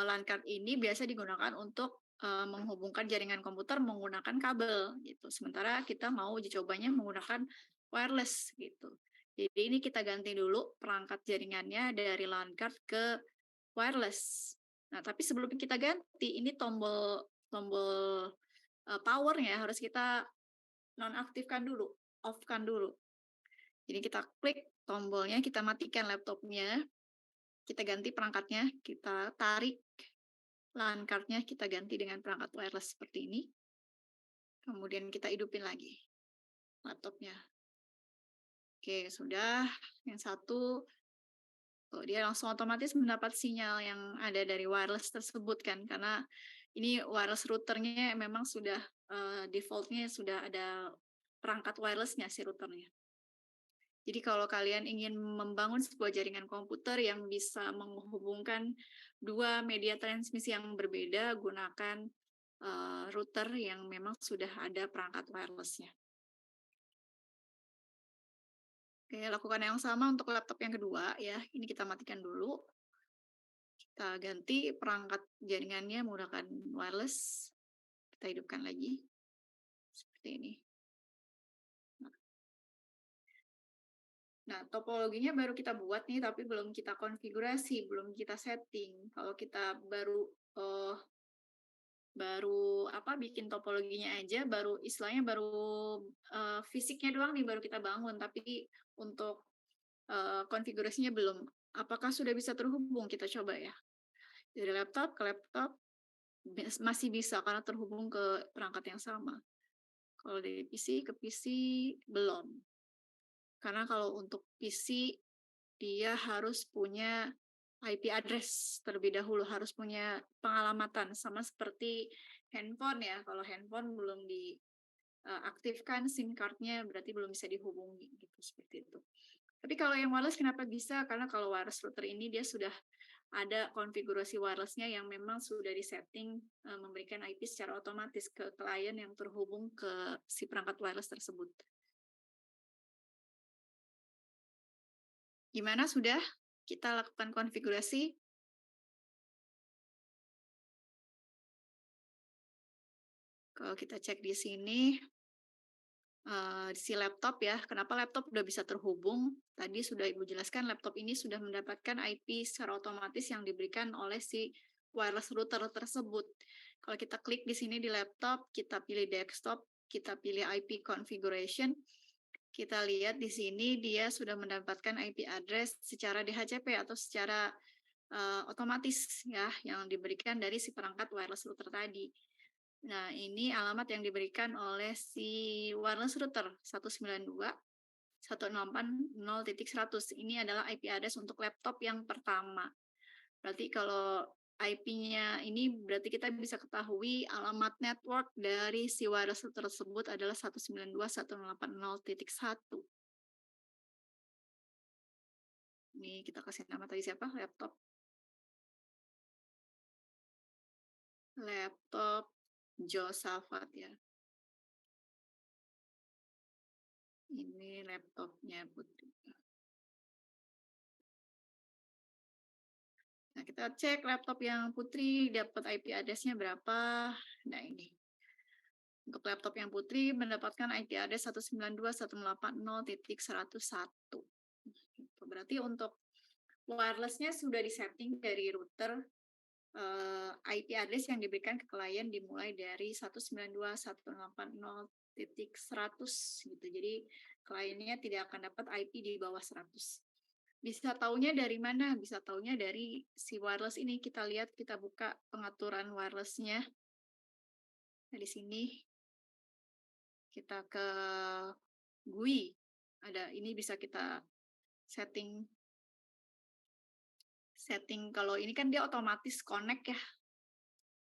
LAN card ini biasa digunakan untuk menghubungkan jaringan komputer menggunakan kabel gitu. Sementara kita mau uji cobanya menggunakan wireless gitu. Jadi ini kita ganti dulu perangkat jaringannya dari LAN card ke wireless. Nah, tapi sebelum kita ganti, ini tombol tombol powernya harus kita nonaktifkan dulu, off-kan dulu. Jadi kita klik tombolnya, kita matikan laptopnya, kita ganti perangkatnya, kita tarik LAN card-nya, kita ganti dengan perangkat wireless seperti ini. Kemudian kita hidupin lagi laptopnya. Oke, sudah. Yang satu, dia langsung otomatis mendapat sinyal yang ada dari wireless tersebut kan, karena ini wireless routernya memang sudah default-nya sudah ada perangkat wireless-nya si routernya. Jadi kalau kalian ingin membangun sebuah jaringan komputer yang bisa menghubungkan dua media transmisi yang berbeda, gunakan router yang memang sudah ada perangkat wireless-nya. Oke, lakukan yang sama untuk laptop yang kedua ya. Ini kita matikan dulu. Kita ganti perangkat jaringannya menggunakan wireless. Kita hidupkan lagi. Seperti ini. Nah, topologinya baru kita buat nih, tapi belum kita konfigurasi, belum kita setting. Kalau kita baru bikin topologinya aja, baru istilahnya baru fisiknya doang nih baru kita bangun, tapi untuk konfigurasinya belum. Apakah sudah bisa terhubung? Kita coba ya. Dari laptop ke laptop masih bisa karena terhubung ke perangkat yang sama. Kalau dari PC ke PC belum. Karena kalau untuk PC dia harus punya IP address terlebih dahulu, harus punya pengalamatan sama seperti handphone ya. Kalau handphone belum diaktifkan SIM card-nya berarti belum bisa dihubungi gitu, seperti itu. Tapi kalau yang wireless kenapa bisa? Karena kalau wireless router ini dia sudah ada konfigurasi wireless-nya yang memang sudah disetting memberikan IP secara otomatis ke klien yang terhubung ke si perangkat wireless tersebut. Gimana sudah? Kita lakukan konfigurasi. Kalau kita cek di sini, si laptop ya, kenapa laptop udah bisa terhubung? Tadi sudah Ibu jelaskan, laptop ini sudah mendapatkan IP secara otomatis yang diberikan oleh si wireless router tersebut. Kalau kita klik di sini di laptop, kita pilih desktop, kita pilih IP configuration, kita lihat di sini dia sudah mendapatkan IP address secara DHCP atau secara otomatis ya, yang diberikan dari si perangkat wireless router tadi. Nah, ini alamat yang diberikan oleh si wireless router 192.168.0.100. Ini adalah IP address untuk laptop yang pertama. Berarti kalau IP-nya ini berarti kita bisa ketahui alamat network dari si wireless router tersebut adalah 192.168.0.1. Ini kita kasih nama tadi siapa? Laptop Josafat ya. Ini laptopnya Putri. Nah, kita cek laptop yang Putri dapat IP address-nya berapa. Nah, ini. Untuk laptop yang Putri mendapatkan IP address 192.180.101. Berarti untuk wireless-nya sudah disetting dari router IP address yang diberikan ke klien dimulai dari 192.180.100 gitu. Jadi kliennya tidak akan dapat IP di bawah 100. Bisa taunya dari mana? Bisa taunya dari si wireless ini. Kita lihat, kita buka pengaturan wireless-nya. Nah, di sini kita ke GUI. Ada ini bisa kita setting kalau ini kan dia otomatis connect ya.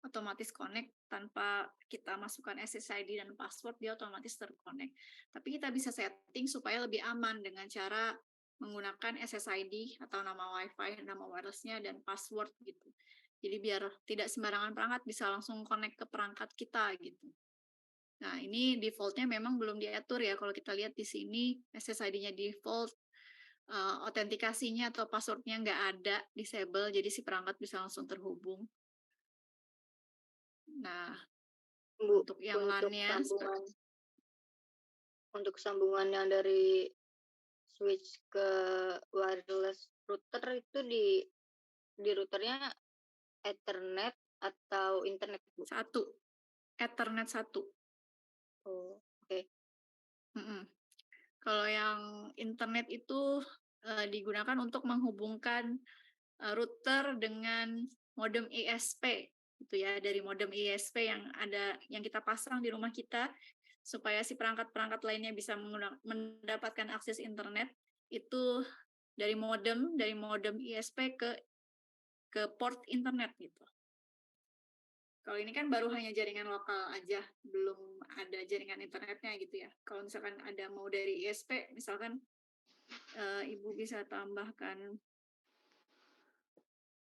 Otomatis connect tanpa kita masukkan SSID dan password, dia otomatis terconnect. Tapi kita bisa setting supaya lebih aman dengan cara menggunakan SSID atau nama WiFi, nama wireless-nya, dan password gitu. Jadi biar tidak sembarangan perangkat bisa langsung connect ke perangkat kita gitu. Nah, ini default-nya memang belum diatur ya. Kalau kita lihat di sini SSID-nya default, autentikasinya atau password-nya nggak ada, disable, jadi si perangkat bisa langsung terhubung. Nah, Bu, untuk yang untuk LAN-nya untuk sambungan yang dari switch ke wireless router itu di routernya Ethernet atau internet, Bu? Ethernet 1. Oh, oke. Kalau yang internet itu digunakan untuk menghubungkan router dengan modem ISP gitu ya, dari modem ISP yang kita pasang di rumah kita supaya si perangkat-perangkat lainnya bisa mendapatkan akses internet itu dari modem ISP ke port internet gitu. Kalau ini kan baru hanya jaringan lokal aja, belum ada jaringan internetnya gitu ya. Kalau misalkan ada mau dari ISP, misalkan Ibu bisa tambahkan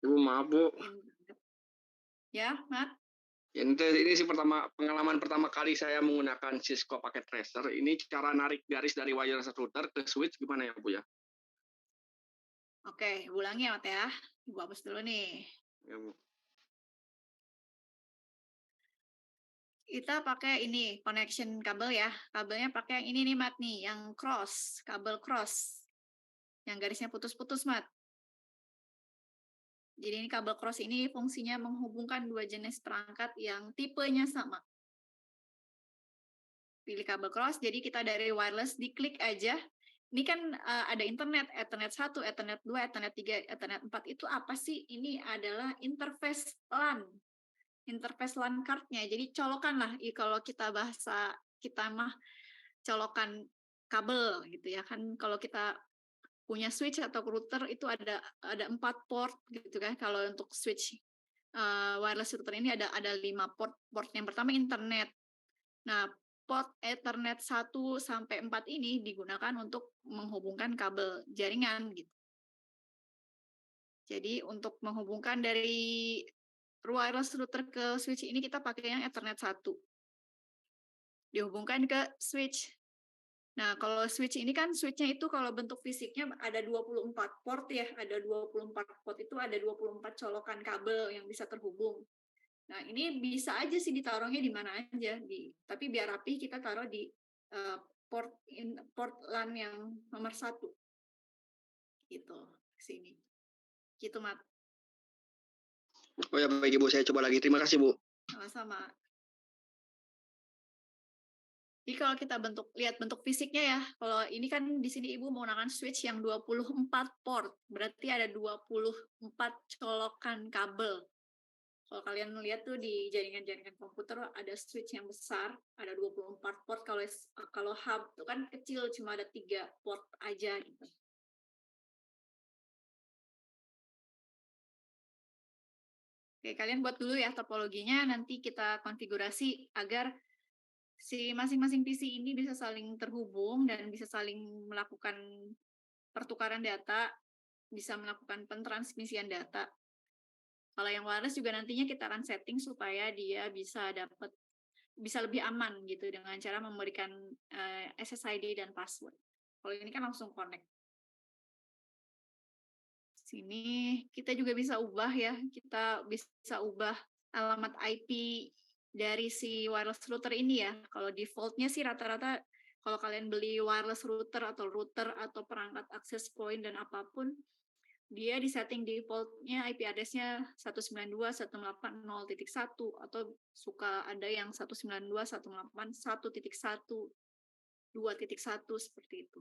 Ibu maaf Bu, internet. Ya, Mat? ya, ini sih pengalaman pertama kali saya menggunakan Cisco paket tracer. Ini cara narik garis dari wireless router ke switch gimana ya Bu ya? Oke, ulangi ya, Mat ya. Ibu hapus dulu nih. Ya, Bu. Kita pakai ini connection kabel ya. Kabelnya pakai yang ini nih, Mat nih, yang kabel cross. Yang garisnya putus-putus, Mat. Jadi ini kabel cross ini fungsinya menghubungkan dua jenis perangkat yang tipenya sama. Pilih kabel cross, jadi kita dari wireless diklik aja. Ini kan ada internet, Ethernet 1, Ethernet 2, Ethernet 3, Ethernet 4. Itu apa sih? Ini adalah interface LAN. Interface LAN card-nya. Jadi colokan lah, kalau kita bahasa kita mah colokan kabel gitu ya kan. Kalau kita punya switch atau router itu ada 4 port gitu kan. Kalau untuk switch wireless router ini ada 5 port. Port yang pertama internet. Nah, port Ethernet 1 sampai 4 ini digunakan untuk menghubungkan kabel jaringan gitu. Jadi untuk menghubungkan dari wireless router ke switch ini kita pakai yang Ethernet 1. Dihubungkan ke switch. Nah, kalau switch ini kan switch-nya itu kalau bentuk fisiknya ada 24 port ya, ada 24 port itu ada 24 colokan kabel yang bisa terhubung. Nah, ini bisa aja sih ditaruhnya di mana aja, tapi biar rapi kita taruh di port LAN yang nomor 1. Gitu, sini. Gitu, Mat. Oh ya baik Ibu, saya coba lagi. Terima kasih Bu. Sama-sama. Jadi kalau kita lihat bentuk fisiknya ya, kalau ini kan di sini Ibu menggunakan switch yang 24 port, berarti ada 24 colokan kabel. Kalau kalian lihat tuh di jaringan-jaringan komputer ada switch yang besar, ada 24 port. Kalau hub itu kan kecil, cuma ada 3 port aja gitu. Oke, kalian buat dulu ya topologinya, nanti kita konfigurasi agar si masing-masing PC ini bisa saling terhubung dan bisa saling melakukan pertukaran data, bisa melakukan pentransmisian data. Kalau yang wireless juga nantinya kita akan setting supaya dia bisa lebih aman gitu dengan cara memberikan SSID dan password. Kalau ini kan langsung connect. Sini kita juga bisa ubah ya, kita bisa ubah alamat IP dari si wireless router ini ya. Kalau defaultnya sih rata-rata kalau kalian beli wireless router atau perangkat access point dan apapun, dia di setting defaultnya IP address-nya 192.168.0.1 atau suka ada yang 192.168.1.1.2.1 seperti itu.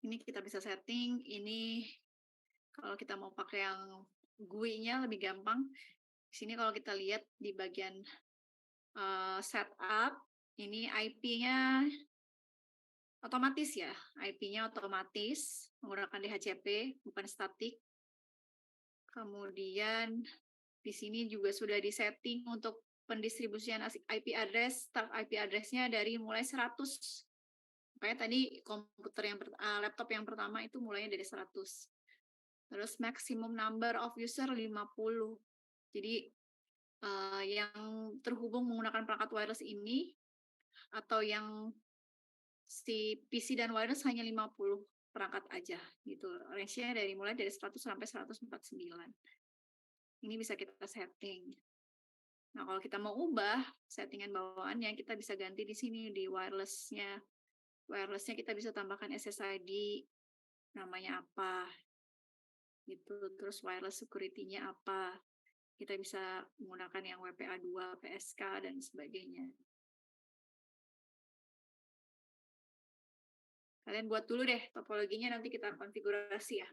Ini kita bisa setting, ini kalau kita mau pakai yang GUI-nya lebih gampang. Di sini kalau kita lihat di bagian setup, ini IP-nya otomatis ya, IP-nya otomatis menggunakan DHCP, bukan statik. Kemudian di sini juga sudah disetting untuk pendistribusian IP address, start IP address-nya dari mulai 100. Makanya tadi laptop yang pertama itu mulainya dari 100. Terus maximum number of user 50. Jadi yang terhubung menggunakan perangkat wireless ini atau yang si PC dan wireless hanya 50 perangkat aja gitu. Range-nya mulai dari 100 sampai 149. Ini bisa kita setting. Nah, kalau kita mau ubah settingan bawaannya, kita bisa ganti di sini di wireless-nya. Wireless-nya kita bisa tambahkan SSID, namanya apa, gitu. Terus wireless security-nya apa. Kita bisa menggunakan yang WPA2, PSK, dan sebagainya. Kalian buat dulu deh topologinya, nanti kita konfigurasi ya.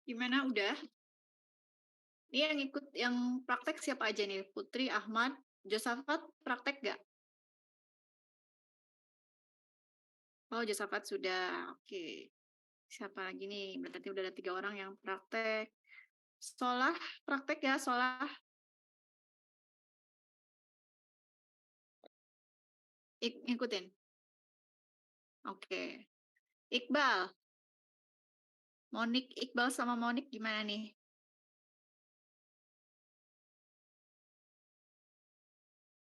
Gimana, udah? Ini yang ikut yang praktek siapa aja nih? Putri, Ahmad, Josafat praktek nggak? Oh, Josafat sudah. Oke. Siapa lagi nih? Berarti udah ada 3 orang yang praktek. Solah, praktek ya, Solah. Ngikutin. Oke. Iqbal. Monik, Iqbal sama Monik gimana nih?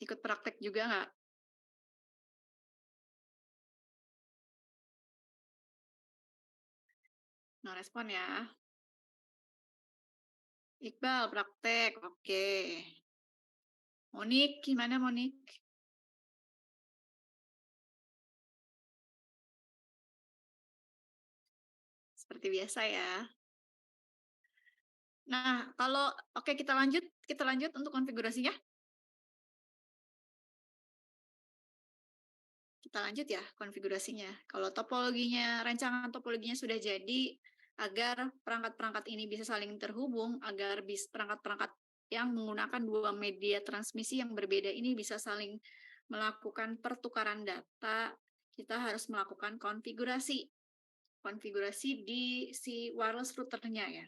Ikut praktek juga nggak? No respon ya. Iqbal praktek, oke. Monik, gimana Monik? Seperti biasa ya. Nah, kalau oke kita lanjut untuk konfigurasinya. Kita lanjut ya konfigurasinya. Kalau topologinya, rancangan topologinya sudah jadi, agar perangkat-perangkat ini bisa saling terhubung, agar perangkat-perangkat yang menggunakan 2 media transmisi yang berbeda ini bisa saling melakukan pertukaran data, kita harus melakukan konfigurasi. Konfigurasi di si wireless routernya ya.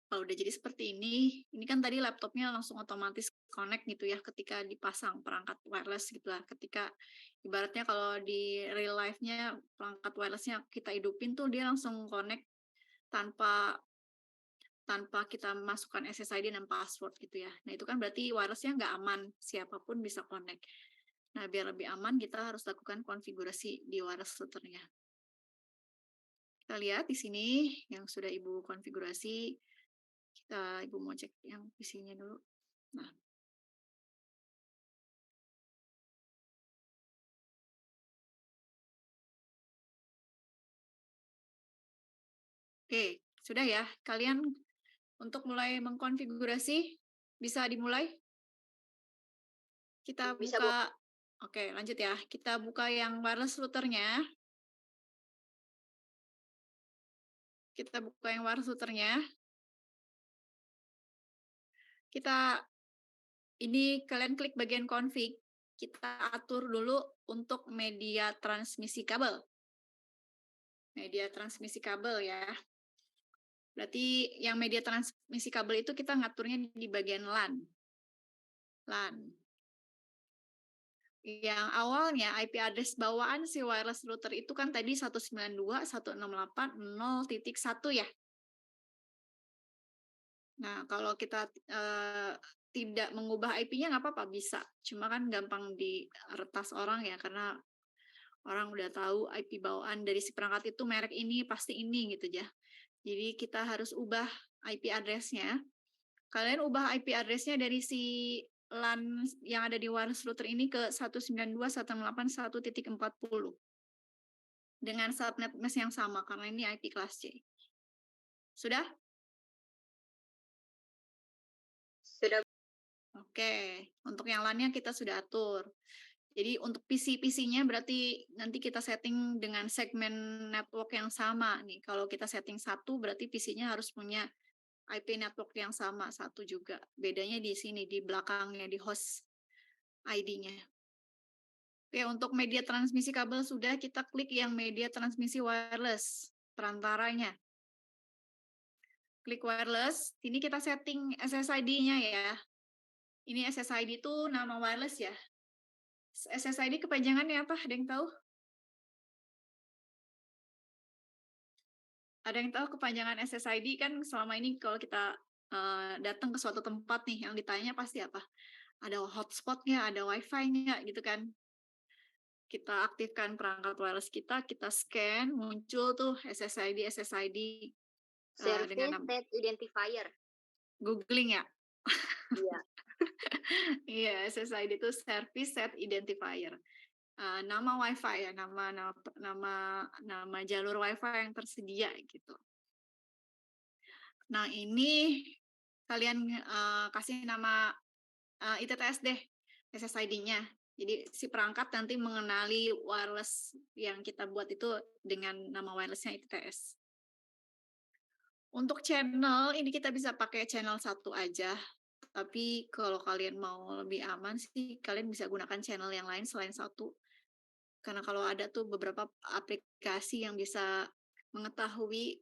Kalau udah jadi seperti ini kan tadi laptopnya langsung otomatis connect gitu ya ketika dipasang perangkat wireless gitu lah. Ketika ibaratnya kalau di real life-nya perangkat wireless-nya kita hidupin tuh dia langsung connect tanpa tanpa kita masukkan SSID dan password gitu ya. Nah itu kan berarti wireless-nya nggak aman, siapapun bisa connect. Nah biar lebih aman kita harus lakukan konfigurasi di wireless routernya. Kita lihat di sini yang sudah Ibu konfigurasi. Ibu mau cek yang PC-nya dulu. Nah, Oke, sudah ya. Kalian untuk mulai mengkonfigurasi bisa dimulai. Kita Bisa, Bu. buka. Oke, lanjut ya. Kita buka yang wireless routernya. Kita buka yang wireless routernya. Ini kalian klik bagian config. Kita atur dulu untuk media transmisi kabel. Media transmisi kabel ya. Berarti yang media transmisi kabel itu kita ngaturnya di bagian LAN. LAN. Yang awalnya IP address bawaan si wireless router itu kan tadi 192.168.0.1 ya. Nah, kalau kita tidak mengubah IP-nya nggak apa-apa, bisa. Cuma kan gampang diretas orang ya, karena orang udah tahu IP bawaan dari si perangkat itu merek ini, pasti ini gitu ya. Jadi kita harus ubah IP address-nya. Kalian ubah IP address-nya dari si LAN yang ada di wireless router ini ke 192.168.1.40 dengan subnet mesh yang sama karena ini IP kelas C. Sudah? Sudah. Oke, untuk yang LAN-nya kita sudah atur. Jadi untuk PC-PC-nya berarti nanti kita setting dengan segmen network yang sama nih. Kalau kita setting 1 berarti PC-nya harus punya IP network yang sama, 1 juga. Bedanya di sini, di belakangnya, di host ID-nya. Oke, untuk media transmisi kabel sudah, kita klik yang media transmisi wireless, perantaranya. Klik wireless, ini kita setting SSID-nya ya. Ini SSID itu nama wireless ya. SSID kepanjangannya apa? Ada yang tahu? Ada yang tahu kepanjangan SSID? Kan selama ini kalau kita datang ke suatu tempat nih, yang ditanya pasti apa? Ada hotspot-nya, ada wifi-nya gitu kan. Kita aktifkan perangkat wireless kita scan, muncul tuh SSID Service dengan set identifier. googling ya. Iya. Iya, SSID itu Service Set Identifier. Nama WiFi ya, nama jalur WiFi yang tersedia gitu. Nah, ini kalian kasih nama ITTS deh, SSID-nya. Jadi si perangkat nanti mengenali wireless yang kita buat itu dengan nama wireless-nya ITTS. Untuk channel, ini kita bisa pakai channel 1 aja. Tapi kalau kalian mau lebih aman sih, kalian bisa gunakan channel yang lain selain 1. Karena kalau ada tuh beberapa aplikasi yang bisa mengetahui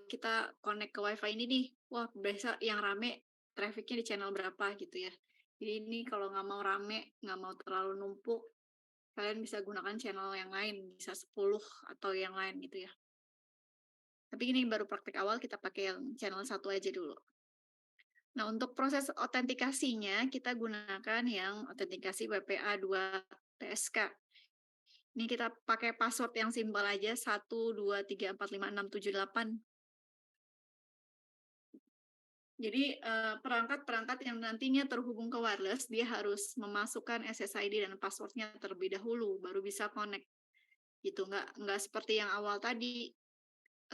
kita connect ke WiFi ini nih, wah biasa yang rame trafficnya di channel berapa gitu ya. Jadi ini kalau nggak mau rame, nggak mau terlalu numpuk, kalian bisa gunakan channel yang lain, bisa 10 atau yang lain gitu ya. Tapi ini baru praktek awal, kita pakai yang channel 1 aja dulu. Nah, untuk proses autentikasinya, kita gunakan yang autentikasi WPA2 TSK. Ini kita pakai password yang simpel aja, 123456788. Jadi perangkat-perangkat yang nantinya terhubung ke wireless, dia harus memasukkan SSID dan passwordnya terlebih dahulu, baru bisa connect. Gitu, nggak seperti yang awal tadi,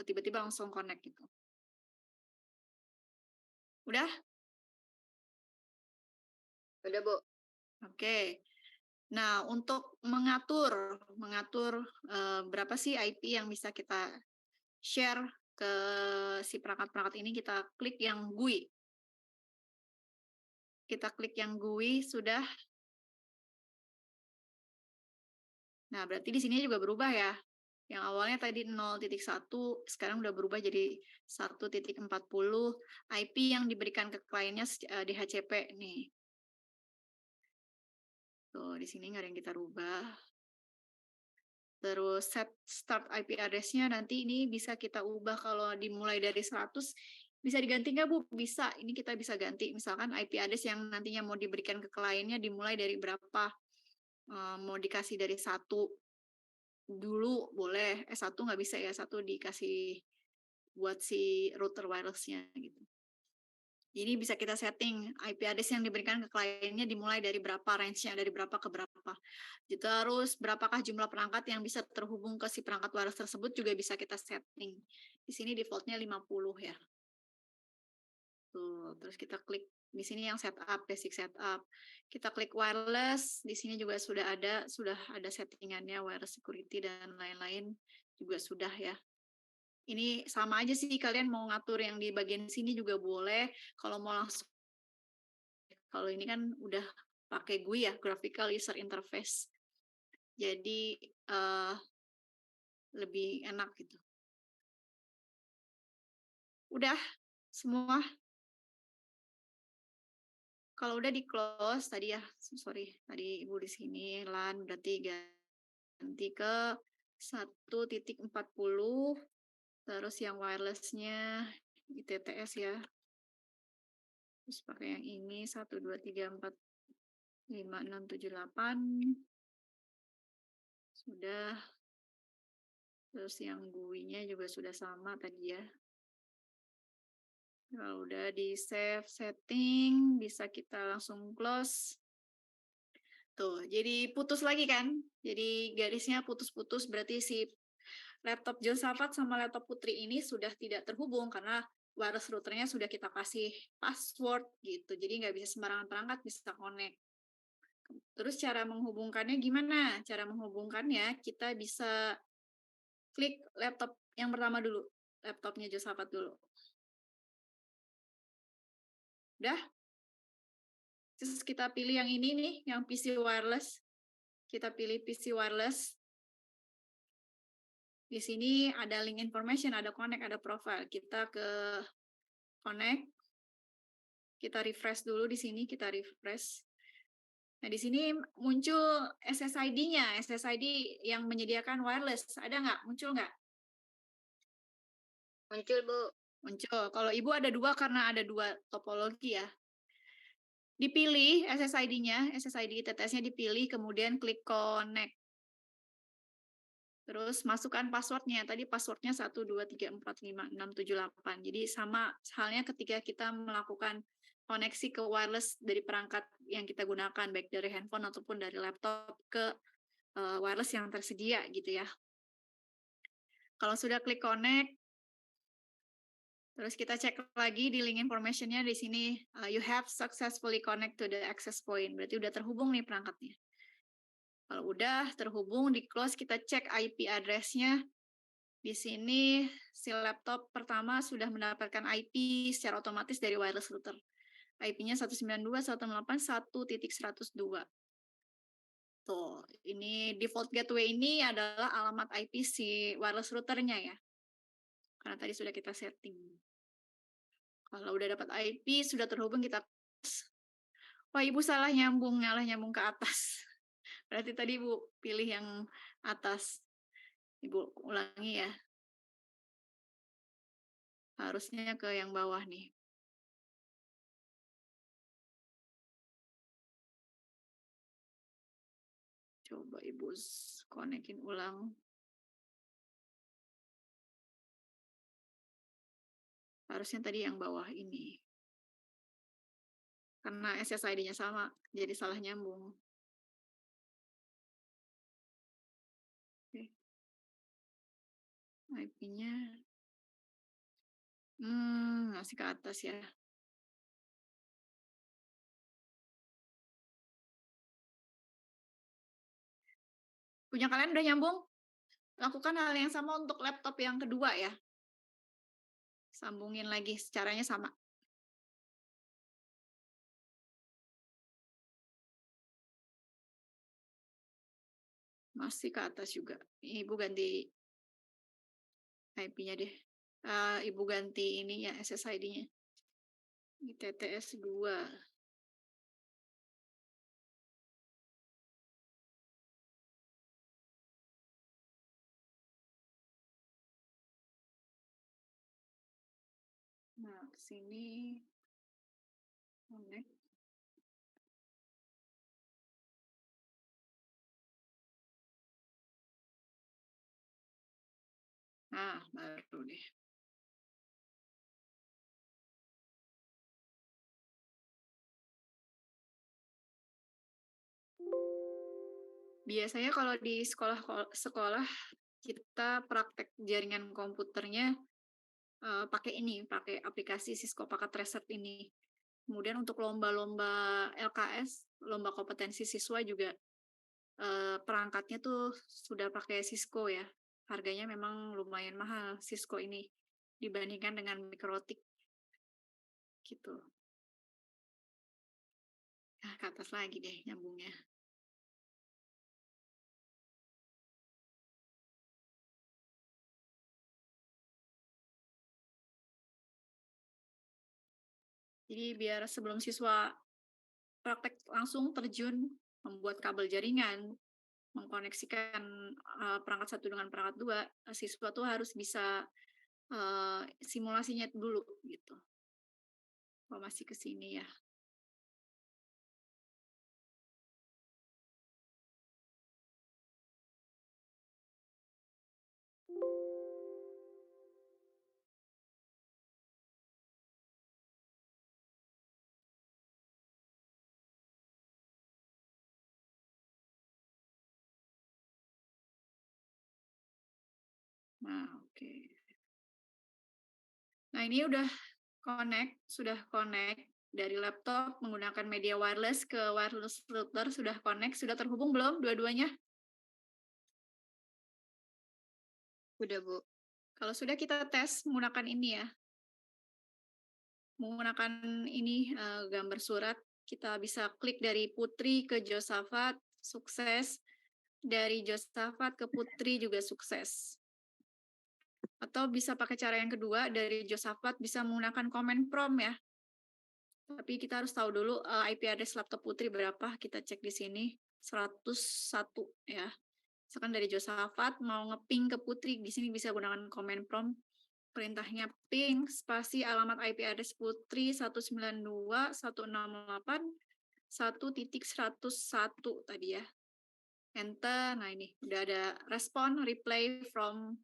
tiba-tiba langsung connect gitu. Udah? Udah, Bu. Oke. Nah, untuk mengatur berapa sih IP yang bisa kita share ke si perangkat-perangkat ini, kita klik yang GUI. Kita klik yang GUI, sudah. Nah, berarti di sini juga berubah ya. Yang awalnya tadi 0.1, sekarang udah berubah jadi 1.40. IP yang diberikan ke kliennya DHCP nih. Tuh, di sini nggak ada yang kita rubah. Terus set start IP address-nya nanti ini bisa kita ubah, kalau dimulai dari 100 bisa diganti nggak Bu? Bisa, ini kita bisa ganti. Misalkan IP address yang nantinya mau diberikan ke kliennya dimulai dari berapa, mau dikasih dari 1 dulu boleh, 1 nggak bisa ya, 1 dikasih buat si router wireless-nya gitu. Jadi bisa kita setting IP address yang diberikan ke kliennya dimulai dari berapa, range-nya dari berapa ke berapa. Terus berapakah jumlah perangkat yang bisa terhubung ke si perangkat wireless tersebut juga bisa kita setting. Di sini default-nya 50 ya. Tuh, terus kita klik di sini yang setup, basic setup. Kita klik wireless, di sini juga sudah ada settingannya wireless security dan lain-lain juga sudah ya. Ini sama aja sih, kalian mau ngatur yang di bagian sini juga boleh. Kalau mau langsung, kalau ini kan udah pakai GUI ya, Graphical User Interface. Jadi lebih enak gitu. Udah semua. Kalau udah di close tadi ya, sorry, tadi Ibu di sini LAN berarti ganti ke 1.40, terus yang wirelessnya ITTS ya. Terus pakai yang ini 123456678. Sudah. Terus yang GUI-nya juga sudah sama tadi ya. Kalau udah di save setting, bisa kita langsung close. Tuh, jadi putus lagi kan? Jadi garisnya putus-putus, berarti si laptop Josafat sama laptop Putri ini sudah tidak terhubung karena wireless routernya sudah kita kasih password gitu. Jadi nggak bisa sembarangan perangkat bisa connect. Terus cara menghubungkannya gimana? Cara menghubungkannya kita bisa klik laptop yang pertama dulu, laptopnya Josafat dulu. Udah? Terus kita pilih yang ini nih, yang PC wireless. Kita pilih PC wireless. Di sini ada link information, ada connect, ada profile. Kita ke connect. Kita refresh dulu di sini, kita refresh. Nah, di sini muncul SSID-nya, SSID yang menyediakan wireless. Ada nggak? Muncul nggak? Muncul, Bu. Muncul. Kalau Ibu ada dua karena ada dua topologi ya. Dipilih SSID-nya, SSID ITTS-nya dipilih, kemudian klik connect. Terus masukkan passwordnya. Tadi passwordnya 123456678. Jadi sama halnya ketika kita melakukan koneksi ke wireless dari perangkat yang kita gunakan, baik dari handphone ataupun dari laptop ke wireless yang tersedia gitu ya. Kalau sudah klik connect, terus kita cek lagi di link information-nya di sini, you have successfully connect to the access point. Berarti udah terhubung nih perangkatnya. Kalau udah terhubung, di close kita cek IP address-nya. Di sini si laptop pertama sudah mendapatkan IP secara otomatis dari wireless router. IP-nya 192.168.1.102. Tuh, ini default gateway ini adalah alamat IP si wireless routernya ya. Karena tadi sudah kita setting. Kalau udah dapat IP, sudah terhubung kita. Wah, Ibu salah nyambung ke atas. Berarti tadi Ibu pilih yang atas. Ibu ulangi ya. Harusnya ke yang bawah nih. Coba Ibu konekin ulang. Harusnya tadi yang bawah ini. Karena SSID-nya sama, jadi salah nyambung. Oke. IP-nya masih ke atas ya. Punya kalian udah nyambung? Lakukan hal yang sama untuk laptop yang kedua ya. Sambungin lagi, caranya sama. Masih ke atas juga. Ibu ganti IP-nya deh. Ibu ganti ini ya, SSID-nya. ITTS 2. Nah, ke sini connect. Nah, baru deh. Biasanya kalau di sekolah kita praktek jaringan komputernya pakai aplikasi Cisco Packet Tracer ini. Kemudian untuk lomba-lomba LKS, lomba kompetensi siswa juga perangkatnya tuh sudah pakai Cisco ya. Harganya memang lumayan mahal Cisco ini dibandingkan dengan Mikrotik gitu. Nah, ke atas lagi deh nyambungnya. Jadi biar sebelum siswa praktek langsung terjun membuat kabel jaringan, mengkoneksikan perangkat satu dengan perangkat dua, siswa tuh harus bisa simulasinya dulu gitu. Oh, masih ke sini ya. Nah, oke. Nah, ini sudah connect dari laptop menggunakan media wireless ke wireless router, sudah connect, sudah terhubung belum dua-duanya? Udah, Bu. Kalau sudah kita tes menggunakan ini ya. Menggunakan ini gambar surat, kita bisa klik dari Putri ke Josafat, sukses. Dari Josafat ke Putri juga sukses. Atau bisa pakai cara yang kedua, dari Josafat bisa menggunakan command prompt ya. Tapi kita harus tahu dulu IP address laptop Putri berapa, kita cek di sini 101 ya. Misalkan dari Josafat mau ngeping ke Putri, di sini bisa gunakan command prompt. Perintahnya ping spasi alamat IP address Putri 192.168.1.101 tadi ya. Enter. Nah, ini udah ada respon reply from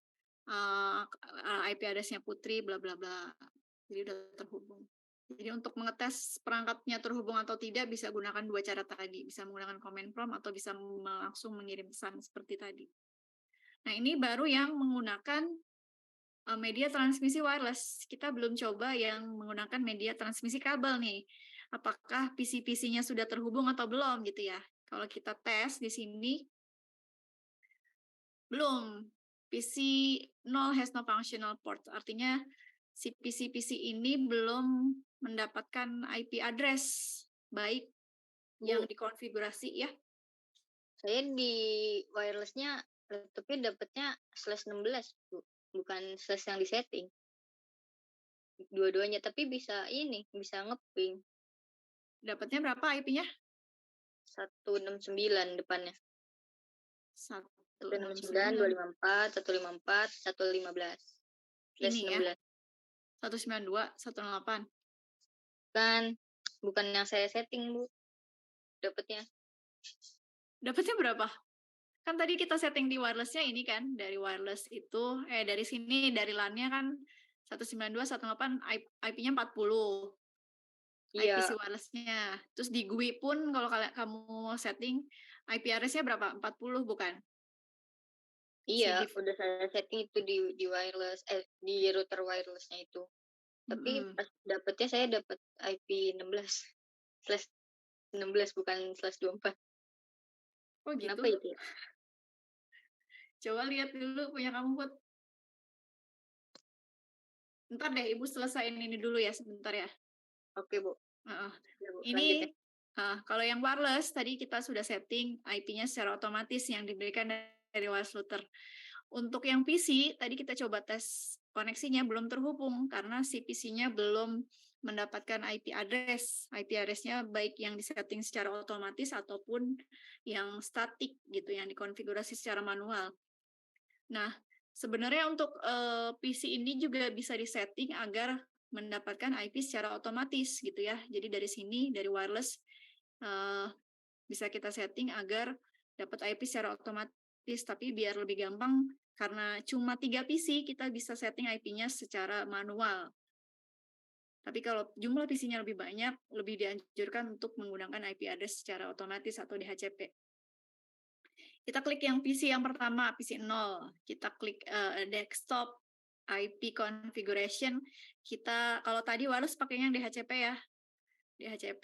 IP address-nya Putri bla bla bla. Jadi udah terhubung. Jadi untuk mengetes perangkatnya terhubung atau tidak bisa gunakan dua cara tadi, bisa menggunakan command prompt atau bisa langsung mengirim pesan seperti tadi. Nah, ini baru yang menggunakan media transmisi wireless. Kita belum coba yang menggunakan media transmisi kabel nih. Apakah PC-PC-nya sudah terhubung atau belum gitu ya. Kalau kita tes di sini, belum. PC 0 has no functional port. Artinya si PC-PC ini belum mendapatkan IP address baik yang dikonfigurasi ya. Saya di wirelessnya laptopnya dapatnya /16, Bu. Bukan slash yang disetting. Dua-duanya, tapi bisa ngeping. Dapatnya berapa IP-nya? 169 depannya. 169, 169. 254, 154, 115. Ini ya. 16. 192, 108. Bukan yang saya setting, Bu. Dapatnya berapa? Kan tadi kita setting di wireless-nya ini kan, dari wireless itu, dari sini, dari LAN-nya kan 192, 108, IP-nya 40. IP Iya. si wireless-nya. Terus di GUI pun kalau kamu setting, IP address-nya berapa? 40 bukan? Iya, udah saya setting itu di wireless, di router wireless-nya itu. Tapi pas dapetnya saya dapat IP 16/16 bukan /24. Oh gitu? Kenapa itu ya? Coba lihat dulu punya kamu, Put. Ntar deh, Ibu selesaiin ini dulu ya, sebentar ya. Oke, Bu. Ya, Bu. Ini kalau yang wireless, tadi kita sudah setting IP-nya secara otomatis yang diberikan dari wireless router. Untuk yang PC, tadi kita coba tes koneksinya belum terhubung karena si PC-nya belum mendapatkan IP address. IP address-nya baik yang disetting secara otomatis ataupun yang statik gitu, yang dikonfigurasi secara manual. Nah, sebenarnya untuk PC ini juga bisa disetting agar mendapatkan IP secara otomatis gitu ya. Jadi dari sini, dari wireless, bisa kita setting agar dapat IP secara otomatis. Tapi biar lebih gampang, karena cuma 3 PC, kita bisa setting IP-nya secara manual. Tapi kalau jumlah PC-nya lebih banyak, lebih dianjurkan untuk menggunakan IP address secara otomatis atau DHCP. Kita klik yang PC yang pertama, PC 0. Kita klik desktop IP configuration. Kita kalau tadi wireless pakainya yang DHCP ya. DHCP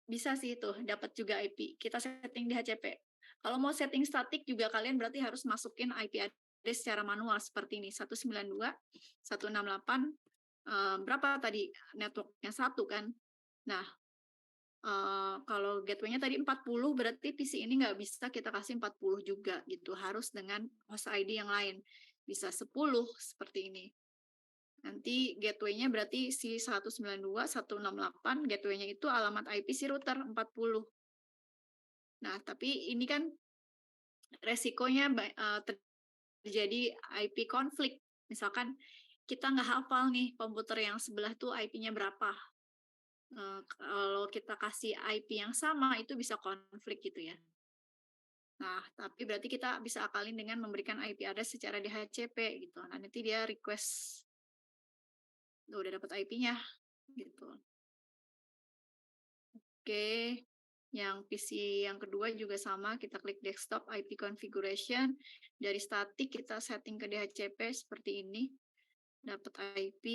bisa sih tuh dapat juga IP. Kita setting DHCP. Kalau mau setting statik juga kalian berarti harus masukin IP address secara manual seperti ini 192 168 berapa tadi networknya 1 kan. Nah, kalau gateway-nya tadi 40 berarti PC ini nggak bisa kita kasih 40 juga gitu, harus dengan host ID yang lain. Bisa 10 seperti ini. Nanti gateway-nya berarti si 192 168 gateway-nya itu alamat IP si router 40. Nah, tapi ini kan resikonya terjadi IP konflik. Misalkan kita nggak hafal nih komputer yang sebelah tuh IP-nya berapa. Kalau kita kasih IP yang sama itu bisa konflik gitu ya. Nah, tapi berarti kita bisa akalin dengan memberikan IP address secara DHCP gitu. Nah, nanti dia request udah dapat IP-nya gitu. Oke. Yang PC yang kedua juga sama, kita klik desktop IP configuration. Dari static kita setting ke DHCP seperti ini. Dapat IP.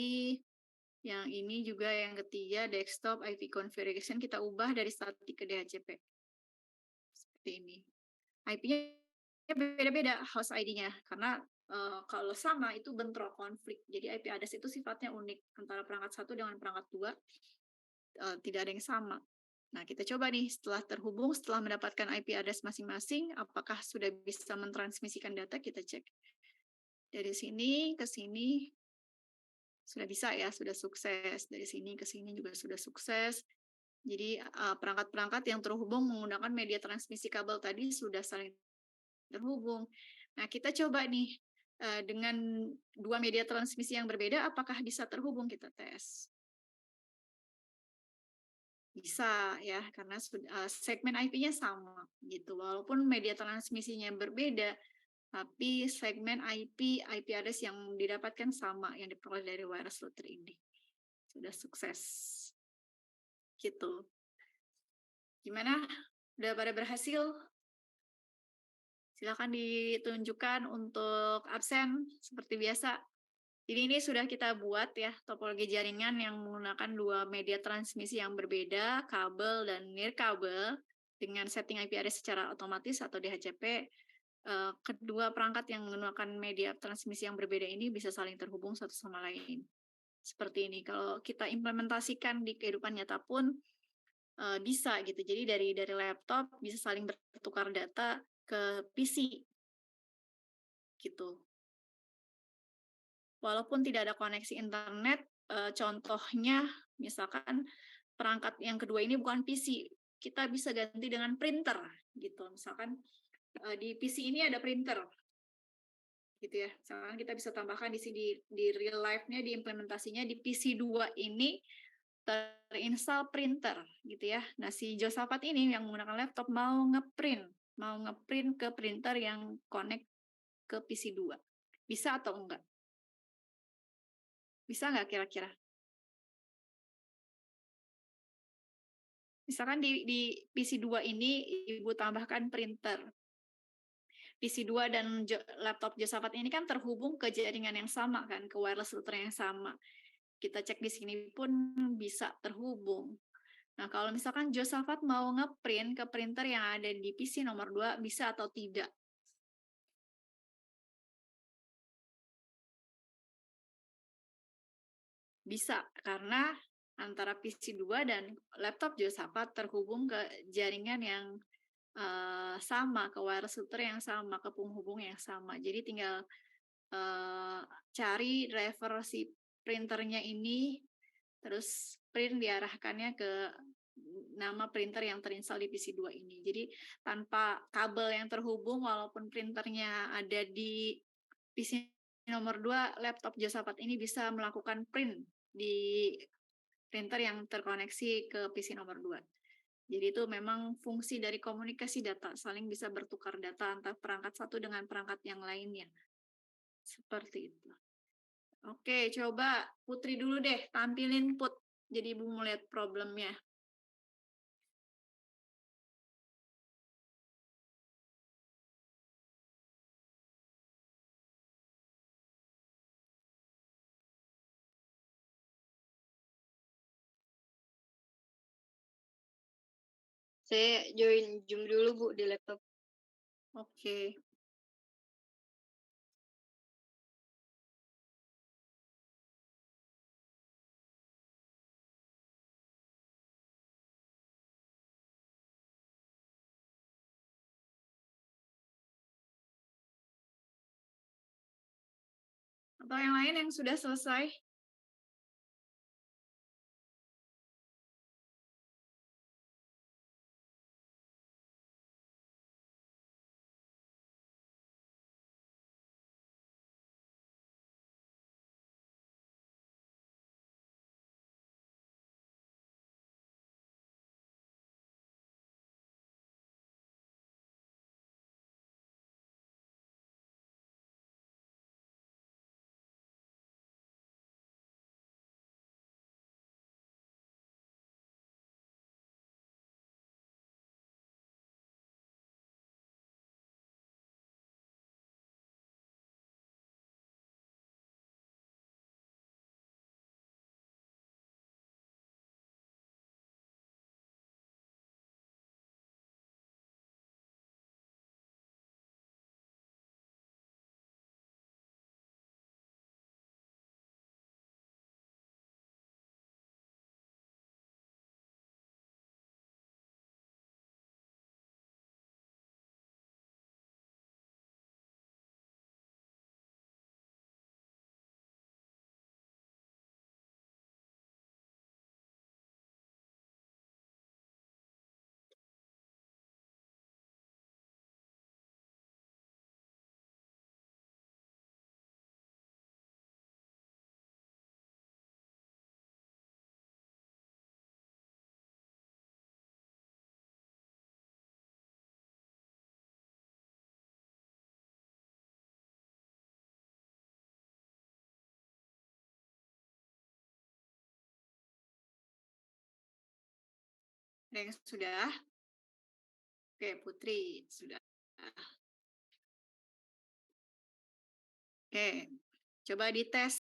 Yang ini juga yang ketiga desktop IP configuration kita ubah dari static ke DHCP. Seperti ini. IP-nya beda-beda host ID-nya karena kalau sama itu bentrok konflik. Jadi IP address itu sifatnya unik antara perangkat satu dengan perangkat dua, tidak ada yang sama. Nah, kita coba nih setelah terhubung, setelah mendapatkan IP address masing-masing, apakah sudah bisa mentransmisikan data, kita cek. Dari sini ke sini sudah bisa ya, sudah sukses. Dari sini ke sini juga sudah sukses. Jadi perangkat-perangkat yang terhubung menggunakan media transmisi kabel tadi sudah saling terhubung. Nah, kita coba nih dengan dua media transmisi yang berbeda, apakah bisa terhubung, kita tes. Bisa ya, karena segmen IP-nya sama gitu. Walaupun media transmisinya berbeda, tapi segmen IP address yang didapatkan sama yang diperoleh dari wireless router ini. Sudah sukses. Gitu. Gimana? Udah pada berhasil? Silakan ditunjukkan untuk absen seperti biasa. Jadi ini sudah kita buat ya topologi jaringan yang menggunakan dua media transmisi yang berbeda, kabel dan nirkabel dengan setting IP address secara otomatis atau DHCP. Kedua perangkat yang menggunakan media transmisi yang berbeda ini bisa saling terhubung satu sama lain. Seperti ini. Kalau kita implementasikan di kehidupan nyata pun bisa gitu. Jadi dari laptop bisa saling bertukar data ke PC gitu. Walaupun tidak ada koneksi internet, contohnya misalkan perangkat yang kedua ini bukan PC, kita bisa ganti dengan printer gitu. Misalkan di PC ini ada printer gitu ya. Misalkan kita bisa tambahkan di sini di real life-nya, di implementasinya di PC 2 ini terinstall printer gitu ya. Nah, si Josafat ini yang menggunakan laptop mau ngeprint ke printer yang connect ke PC 2. Bisa atau enggak? Bisa nggak kira-kira? Misalkan di PC 2 ini Ibu tambahkan printer. PC 2 dan laptop Josafat ini kan terhubung ke jaringan yang sama kan, ke wireless router yang sama. Kita cek di sini pun bisa terhubung. Nah, kalau misalkan Josafat mau ngeprint ke printer yang ada di PC nomor 2, bisa atau tidak? Bisa, karena antara PC 2 dan laptop Josafat terhubung ke jaringan yang sama, ke wireless router yang sama, ke penghubung yang sama. Jadi tinggal cari driver si printernya ini, terus print diarahkannya ke nama printer yang terinstall di PC 2 ini. Jadi tanpa kabel yang terhubung, walaupun printernya ada di PC nomor 2, laptop Josafat ini bisa melakukan print di printer yang terkoneksi ke PC nomor 2. Jadi itu memang fungsi dari komunikasi data, saling bisa bertukar data antar perangkat satu dengan perangkat yang lainnya. Seperti itu. Oke, coba Putri dulu deh, tampilin Put. Jadi Ibu mau lihat problemnya. Saya join Zoom dulu, Bu, di laptop. Oke. Atau yang lain yang sudah selesai? Ada yang sudah? Oke, Putri sudah. Oke, coba dites